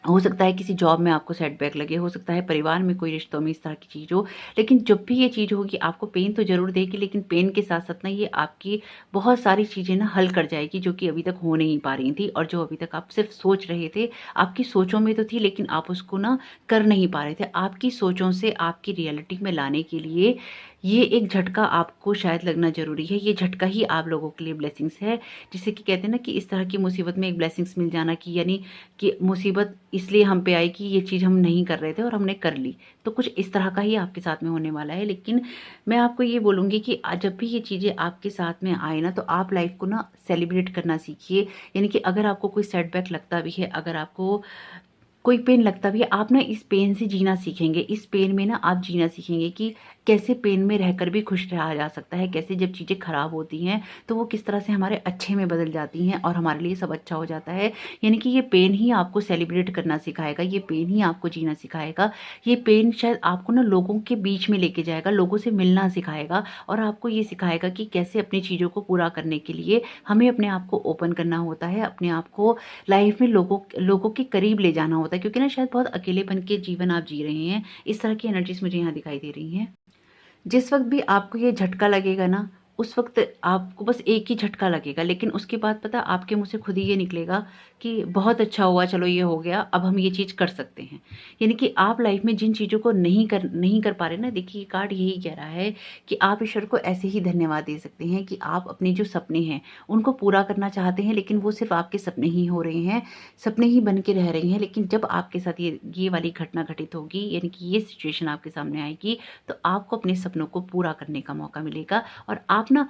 हो सकता है किसी जॉब में आपको सेटबैक लगे, हो सकता है परिवार में कोई रिश्तों में इस तरह की चीज़ हो। लेकिन जब भी ये चीज़ होगी, आपको पेन तो ज़रूर देगी, लेकिन पेन के साथ-साथ ना ये आपकी बहुत सारी चीज़ें ना हल कर जाएगी, जो कि अभी तक हो नहीं पा रही थी और जो अभी तक आप सिर्फ़ सोच रहे थे। आपकी सोचों में तो थी, लेकिन आप उसको ना कर नहीं पा रहे थे। आपकी सोचों से आपकी रियलिटी में लाने के लिए ये एक झटका आपको शायद लगना ज़रूरी है। ये झटका ही आप लोगों के लिए ब्लेसिंग्स है, जिसे कि कहते हैं ना कि इस तरह की मुसीबत में एक ब्लेसिंग्स मिल जाना, कि यानी कि मुसीबत इसलिए हम पे आई कि ये चीज़ हम नहीं कर रहे थे और हमने कर ली। तो कुछ इस तरह का ही आपके साथ में होने वाला है। लेकिन मैं आपको ये बोलूँगी कि जब भी ये चीज़ें आपके साथ में आए ना, तो आप लाइफ़ को ना सेलिब्रेट करना सीखिए। यानी कि अगर आपको कोई सेटबैक लगता भी है, अगर आपको कोई पेन लगता भी है, आप ना इस पेन से जीना सीखेंगे। इस पेन में ना आप जीना सीखेंगे कि कैसे पेन में रहकर भी खुश रहा जा सकता है, कैसे जब चीज़ें ख़राब होती हैं तो वो किस तरह से हमारे अच्छे में बदल जाती हैं और हमारे लिए सब अच्छा हो जाता है। यानी कि ये पेन ही आपको सेलिब्रेट करना सिखाएगा, ये पेन ही आपको जीना सिखाएगा। ये पेन शायद आपको ना लोगों के बीच में लेके जाएगा, लोगों से मिलना सिखाएगा और आपको ये सिखाएगा कि कैसे अपनी चीज़ों को पूरा करने के लिए हमें अपने आप को ओपन करना होता है, अपने आप को लाइफ में लोगों लोगों के करीब ले जाना होता है, क्योंकि ना शायद बहुत अकेलेपन के जीवन आप जी रहे हैं। इस तरह की एनर्जीज मुझे यहाँ दिखाई दे रही हैं। जिस वक़्त भी आपको ये झटका लगेगा ना, उस वक़्त आपको बस एक ही झटका लगेगा, लेकिन उसके बाद पता है आपके मुँह से खुद ही ये निकलेगा कि बहुत अच्छा हुआ, चलो ये हो गया, अब हम ये चीज़ कर सकते हैं। यानी कि आप लाइफ़ में जिन चीज़ों को नहीं कर पा रहे ना, देखिए ये कार्ड यही कह रहा है कि आप ईश्वर को ऐसे ही धन्यवाद दे सकते हैं कि आप अपने जो सपने हैं, उनको पूरा करना चाहते हैं, लेकिन वो सिर्फ़ आपके सपने ही हो रहे हैं, सपने ही बन के रह रहे हैं। लेकिन जब आपके साथ ये वाली घटना घटित होगी, यानी कि ये सिचुएशन आपके सामने आएगी, तो आपको अपने सपनों को पूरा करने का मौका मिलेगा। और आप ना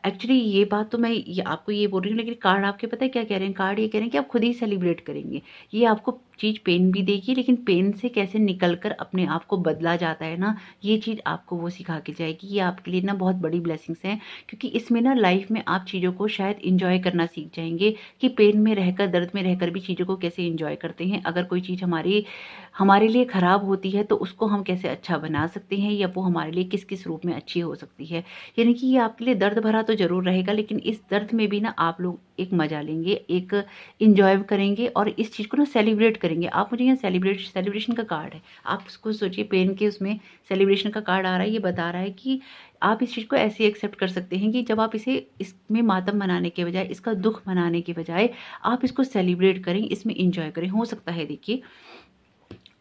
एक्चुअली ये बात तो मैं ये आपको ये बोल रही हूँ, लेकिन कार्ड आपके पता है क्या कह रहे हैं? कार्ड ये कह रहे हैं कि आप खुद ही सेलिब्रेट करेंगे। ये आपको चीज़ पेन भी देगी, लेकिन पेन से कैसे निकल कर अपने आप को बदला जाता है ना, ये चीज़ आपको वो सिखा के जाएगी। ये आपके लिए ना बहुत बड़ी ब्लेसिंग्स हैं, क्योंकि इसमें ना लाइफ में आप चीज़ों को शायद एंजॉय करना सीख जाएंगे कि पेन में रहकर, दर्द में रहकर भी चीज़ों को कैसे एंजॉय करते हैं। अगर कोई चीज़ हमारे लिए ख़राब होती है तो उसको हम कैसे अच्छा बना सकते हैं, या वो हमारे लिए किस किस रूप में अच्छी हो सकती है। यानी कि ये आपके लिए दर्द भरा तो ज़रूर रहेगा, लेकिन इस दर्द में भी ना आप लोग एक मज़ा लेंगे, एक एंजॉय करेंगे और इस चीज़ को ना सेलिब्रेट करेंगे। आप मुझे यहाँ सेलिब्रेशन का कार्ड है, आप उसको सोचिए, पेन के उसमें सेलिब्रेशन का कार्ड आ रहा है। ये बता रहा है कि आप इस चीज़ को ऐसे एक्सेप्ट कर सकते हैं कि जब आप इसमें मातम मनाने के बजाय, इसका दुख मनाने के बजाय आप इसको सेलिब्रेट करें, इसमें एंजॉय करें। हो सकता है देखिए,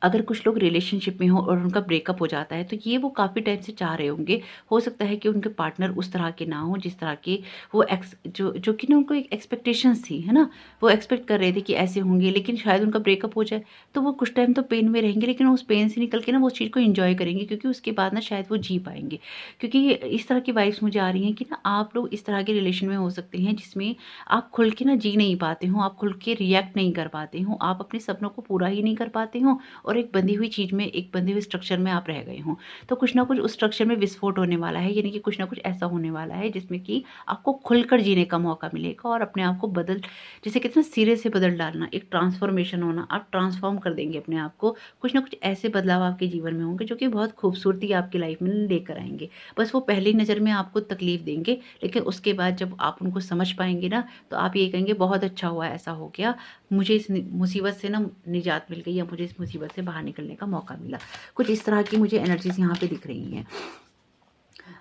अगर कुछ लोग रिलेशनशिप में हो और उनका ब्रेकअप हो जाता है, तो ये वो काफ़ी टाइम से चाह रहे होंगे। हो सकता है कि उनके पार्टनर उस तरह के ना हो जिस तरह के वो जो कि ना उनको एक एक्सपेक्टेशंस थी, है ना? वो एक्सपेक्ट कर रहे थे कि ऐसे होंगे, लेकिन शायद उनका ब्रेकअप हो जाए, तो वो कुछ टाइम तो पेन में रहेंगे, लेकिन उस पेन से निकल के ना वो उस चीज़ को एन्जॉय करेंगे, क्योंकि उसके बाद ना शायद वो जी पाएँगे। क्योंकि इस तरह की वाइब्स मुझे आ रही हैं कि ना आप लोग इस तरह के रिलेशन में हो सकते हैं जिसमें आप खुल के ना जी नहीं पाते हो, आप खुल के रिएक्ट नहीं कर पाते हो, आप अपने सपनों को पूरा ही नहीं कर पाते हो और एक बंधी हुई चीज़ में, एक बंधे हुए स्ट्रक्चर में आप रह गए हों। तो कुछ ना कुछ उस स्ट्रक्चर में विस्फोट होने वाला है, यानी कि कुछ ना कुछ ऐसा होने वाला है जिसमें कि आपको खुलकर जीने का मौका मिलेगा और अपने आप को जैसे कहते हैं ना, सिरे से बदल डालना, एक ट्रांसफॉर्मेशन होना, आप ट्रांसफॉर्म कर देंगे अपने आप को। कुछ ना कुछ ऐसे बदलाव आपके जीवन में होंगे जो कि बहुत खूबसूरती आपकी लाइफ में लेकर आएँगे। बस वो पहली नज़र में आपको तकलीफ देंगे, लेकिन उसके बाद जब आप उनको समझ पाएँगे ना, तो आप ये कहेंगे बहुत अच्छा हुआ ऐसा हो गया, मुझे इस मुसीबत से ना निजात मिल गई, या मुझे इस मुसीबत से बाहर निकलने का मौका मिला। कुछ इस तरह की मुझे एनर्जीज़ यहाँ पे दिख रही हैं।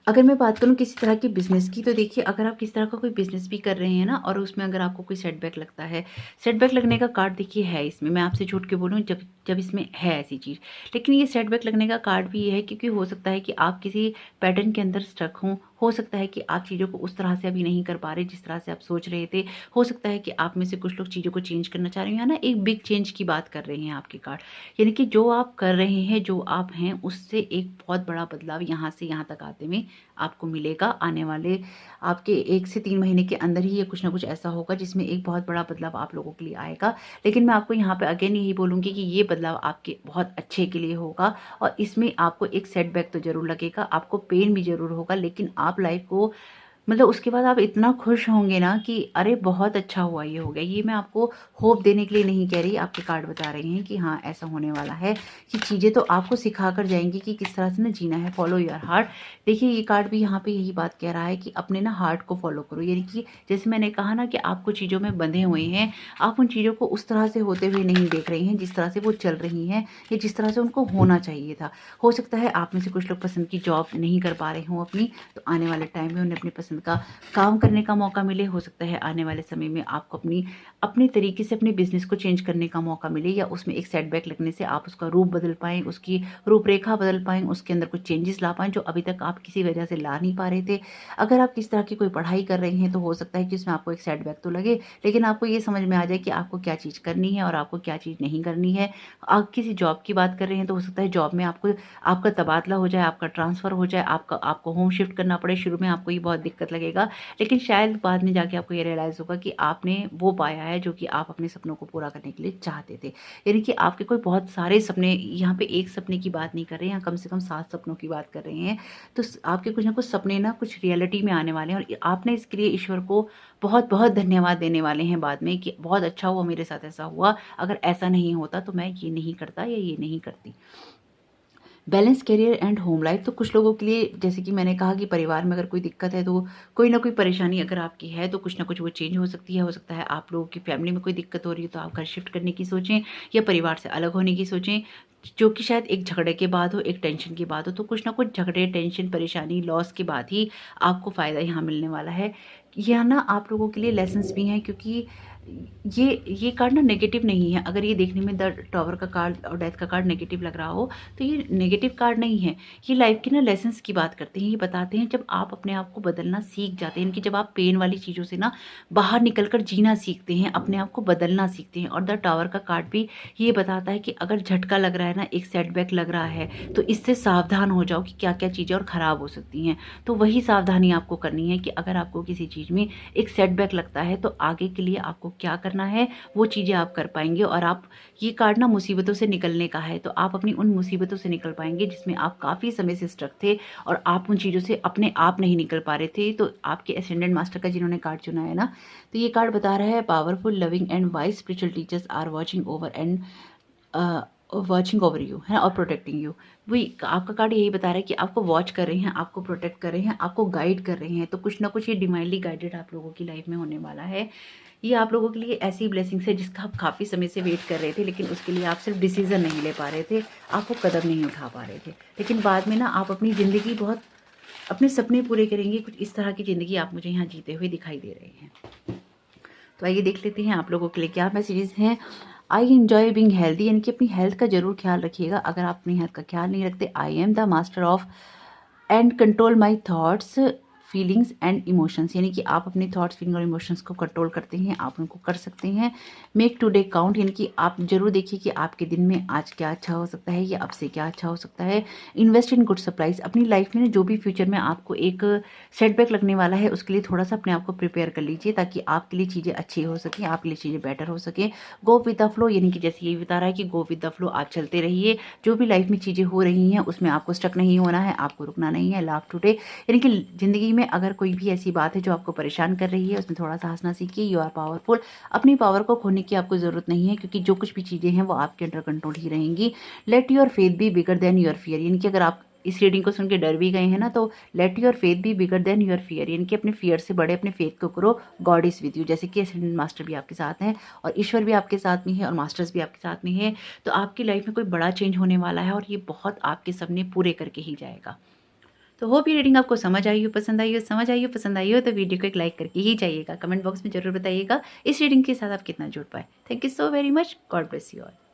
अगर मैं बात करूँ किसी तरह के बिज़नेस की, तो देखिए, अगर आप किसी तरह का कोई बिज़नेस भी कर रहे हैं ना और उसमें अगर आपको कोई सेटबैक लगता है, सेटबैक लगने का कार्ड देखिए है इसमें, मैं आपसे झूठ क्यों बोलूँ जब जब इसमें है ऐसी चीज़। लेकिन ये सेटबैक लगने का कार्ड भी ये है, क्योंकि हो सकता है कि आप किसी पैटर्न के अंदर स्टक हों, हो सकता है कि आप चीज़ों को उस तरह से अभी नहीं कर पा रहे जिस तरह से आप सोच रहे थे, हो सकता है कि आप में से कुछ लोग चीज़ों को चेंज करना चाह रहे हैं, या ना एक बिग चेंज की बात कर रहे हैं आपके कार्ड। यानी कि जो आप कर रहे हैं, जो आप हैं, उससे एक बहुत बड़ा बदलाव यहाँ से यहाँ तक आते में आपको मिलेगा। आने वाले आपके 1 से 3 महीने के अंदर ही ये कुछ ना कुछ ऐसा होगा जिसमें एक बहुत बड़ा बदलाव आप लोगों के लिए आएगा। लेकिन मैं आपको यहाँ पे अगेन यही बोलूँगी कि ये बदलाव आपके बहुत अच्छे के लिए होगा और इसमें आपको एक सेटबैक तो ज़रूर लगेगा, आपको पेन भी ज़रूर होगा, लेकिन आप लाइफ को मतलब उसके बाद आप इतना खुश होंगे ना कि अरे बहुत अच्छा हुआ, ये हो गया। ये मैं आपको होप देने के लिए नहीं कह रही, आपके कार्ड बता रहे हैं कि हाँ ऐसा होने वाला है, कि चीज़ें तो आपको सिखा कर जाएंगी कि किस तरह से ना जीना है। Follow your heart. देखिए, ये कार्ड भी यहाँ पे यही बात कह रहा है कि अपने ना हार्ट को फॉलो करो। यानी कि जैसे मैंने कहा ना कि आपको चीज़ों में बंधे हुए हैं, आप उन चीज़ों को उस तरह से होते हुए नहीं देख रहे हैं जिस तरह से वो चल रही हैं, या जिस तरह से उनको होना चाहिए था। हो सकता है आप में से कुछ लोग पसंद की जॉब नहीं कर पा रहे हों अपनी, तो आने वाले टाइम में उन्हें अपनी पसंद का काम करने का मौका मिले। हो सकता है आने वाले समय में आपको अपने तरीके से अपने बिजनेस को चेंज करने का मौका मिले, या उसमें एक सेटबैक लगने से आप उसका रूप बदल पाएँ, उसकी रूपरेखा बदल पाएँ, उसके अंदर कुछ चेंजेस ला पाएँ जो अभी तक आप किसी वजह से ला नहीं पा रहे थे। अगर आप किसी तरह की कोई पढ़ाई कर रहे हैं, तो हो सकता है कि उसमें आपको एक सेटबैक तो लगे, लेकिन आपको ये समझ में आ जाए कि आपको क्या चीज़ करनी है और आपको क्या चीज़ नहीं करनी है। आप किसी जॉब की बात कर रहे हैं, तो हो सकता है जॉब में आपका तबादला हो जाए, आपका ट्रांसफ़र हो जाए, आपको होम शिफ्ट करना पड़े। शुरू में आपको ये बहुत दिक्कत वक्त लगेगा, लेकिन शायद बाद में जाके आपको ये रियलाइज़ होगा कि आपने वो पाया है जो कि आप अपने सपनों को पूरा करने के लिए चाहते थे। यानी कि आपके कोई बहुत सारे सपने, यहाँ पे एक सपने की बात नहीं कर रहे हैं, यहाँ कम से कम 7 सपनों की बात कर रहे हैं। तो आपके कुछ ना कुछ सपने ना कुछ रियलिटी में आने वाले हैं, और आपने इसके लिए ईश्वर को बहुत बहुत धन्यवाद देने वाले हैं बाद में कि बहुत अच्छा हुआ मेरे साथ ऐसा हुआ, अगर ऐसा नहीं होता तो मैं ये नहीं करता या ये नहीं करती। Balance career and home life, तो कुछ लोगों के लिए, जैसे कि मैंने कहा कि परिवार में अगर कोई दिक्कत है, तो कोई ना कोई परेशानी अगर आपकी है तो कुछ ना कुछ वो चेंज हो सकती है। हो सकता है आप लोगों की फैमिली में कोई दिक्कत हो रही है तो आप घर शिफ्ट करने की सोचें या परिवार से अलग होने की सोचें, जो कि शायद एक झगड़े के बाद हो, एक टेंशन के बाद हो। तो कुछ ना कुछ झगड़े, टेंशन, परेशानी, लॉस के बाद ही आपको फ़ायदा यहाँ मिलने वाला है। यह ना आप लोगों के लिए लेसन्स भी हैं, क्योंकि ये कार्ड ना नेगेटिव नहीं है। अगर ये देखने में द टॉवर का कार्ड और डेथ का कार्ड नेगेटिव लग रहा हो, तो ये नेगेटिव कार्ड नहीं है। ये लाइफ के ना लेसन्स की बात करते हैं। ये बताते हैं जब आप अपने आप को बदलना सीख जाते हैं, इनकी जब आप पेन वाली चीज़ों से ना बाहर निकल कर जीना सीखते हैं, अपने आप को बदलना सीखते हैं। और द टावर का कार्ड भी ये बताता है कि अगर झटका लग रहा है ना, एक सेटबैक लग रहा है, तो इससे सावधान हो जाओ कि क्या क्या चीज़ें और ख़राब हो सकती हैं। तो वही सावधानी आपको करनी है कि अगर आपको किसी चीज़ में एक सेटबैक लगता है तो आगे के लिए आपको क्या करना है, वो चीज़ें आप कर पाएंगे। और आप, ये कार्ड ना मुसीबतों से निकलने का है, तो आप अपनी उन मुसीबतों से निकल पाएंगे जिसमें आप काफ़ी समय से स्ट्रक थे और आप उन चीज़ों से अपने आप नहीं निकल पा रहे थे। तो आपके एसेंडेंट मास्टर का जिन्होंने कार्ड चुना है ना, तो ये कार्ड बता रहा है powerful, loving and wise spiritual teachers are watching over you, है, और प्रोटेक्टिंग यू। वही आपका कार्ड यही बता रहा है कि आपको वॉच कर रहे हैं, आपको प्रोटेक्ट कर रहे हैं, आपको गाइड कर रहे हैं। तो कुछ ना कुछ ये डिवाइनली गाइडेड आप लोगों की लाइफ में होने वाला है। ये आप लोगों के लिए ऐसी ब्लेसिंग्स है जिसका आप काफ़ी समय से वेट कर रहे थे, लेकिन उसके लिए आप सिर्फ डिसीजन नहीं ले पा रहे थे, आप वो कदम नहीं उठा पा रहे थे। लेकिन बाद में ना आप अपनी ज़िंदगी बहुत, अपने सपने पूरे करेंगे। कुछ इस तरह की ज़िंदगी आप मुझे यहाँ जीते हुए दिखाई दे रहे हैं। तो आइए देख लेते हैं आप लोगों के लिए क्या मैसेजेस हैं। आई एन्जॉय बीइंग हेल्दी, यानी कि अपनी हेल्थ का जरूर ख्याल रखिएगा। अगर आप अपनी हेल्थ का ख्याल नहीं रखते, I am the master of and control my thoughts, feelings and emotions, यानी कि आप अपने थॉट्स, फीलिंग और इमोशंस को कंट्रोल करते हैं, आप उनको कर सकते हैं। मेक टुडे काउंट, यानी कि आप जरूर देखिए कि आपके दिन में आज क्या अच्छा हो सकता है या अब से क्या अच्छा हो सकता है। इन्वेस्ट इन गुड सप्लाईज, अपनी लाइफ में जो भी फ्यूचर में आपको एक सेटबैक लगने वाला है उसके लिए थोड़ा सा अपने आप को प्रिपेयर कर लीजिए, ताकि आपके लिए चीज़ें अच्छी हो सकें, आपके लिए चीज़ें बेटर हो सके। गो विद द फ्लो, यानी कि जैसे ये बता रहा है कि गो विद द फ्लो, आप चलते रहिए। जो भी लाइफ में चीज़ें हो रही हैं उसमें आपको स्टक नहीं होना है, आपको रुकना नहीं है। लाफ टुडे, यानी कि ज़िंदगी में अगर कोई भी ऐसी बात है जो आपको परेशान कर रही है, उसमें थोड़ा सा हंसना सीखिए। यू आर पावरफुल, अपनी पावर को खोने की आपको ज़रूरत नहीं है, क्योंकि जो कुछ भी चीज़ें हैं वो आपके अंडर कंट्रोल ही रहेंगी। Let your faith be bigger than your fear, यानी कि अगर आप इस रीडिंग को सुन के डर भी गए हैं ना, तो let your faith be bigger than your fear, यानी कि अपने फियर से बड़े अपने फेथ को करो। गॉड इज विद यू, जैसे कि एसेंडेंट मास्टर भी आपके साथ हैं और ईश्वर भी आपके साथ में है और मास्टर्स भी आपके साथ में है। तो आपकी लाइफ में कोई बड़ा चेंज होने वाला है और ये बहुत आपके सपने पूरे करके ही जाएगा। तो होप ये रीडिंग आपको समझ आई हो, पसंद आई हो। समझ आई हो, पसंद आई हो तो वीडियो को एक लाइक करके ही जाइएगा। कमेंट बॉक्स में जरूर बताइएगा इस रीडिंग के साथ आप कितना जुड़ पाए। Thank you so very much. God bless you all.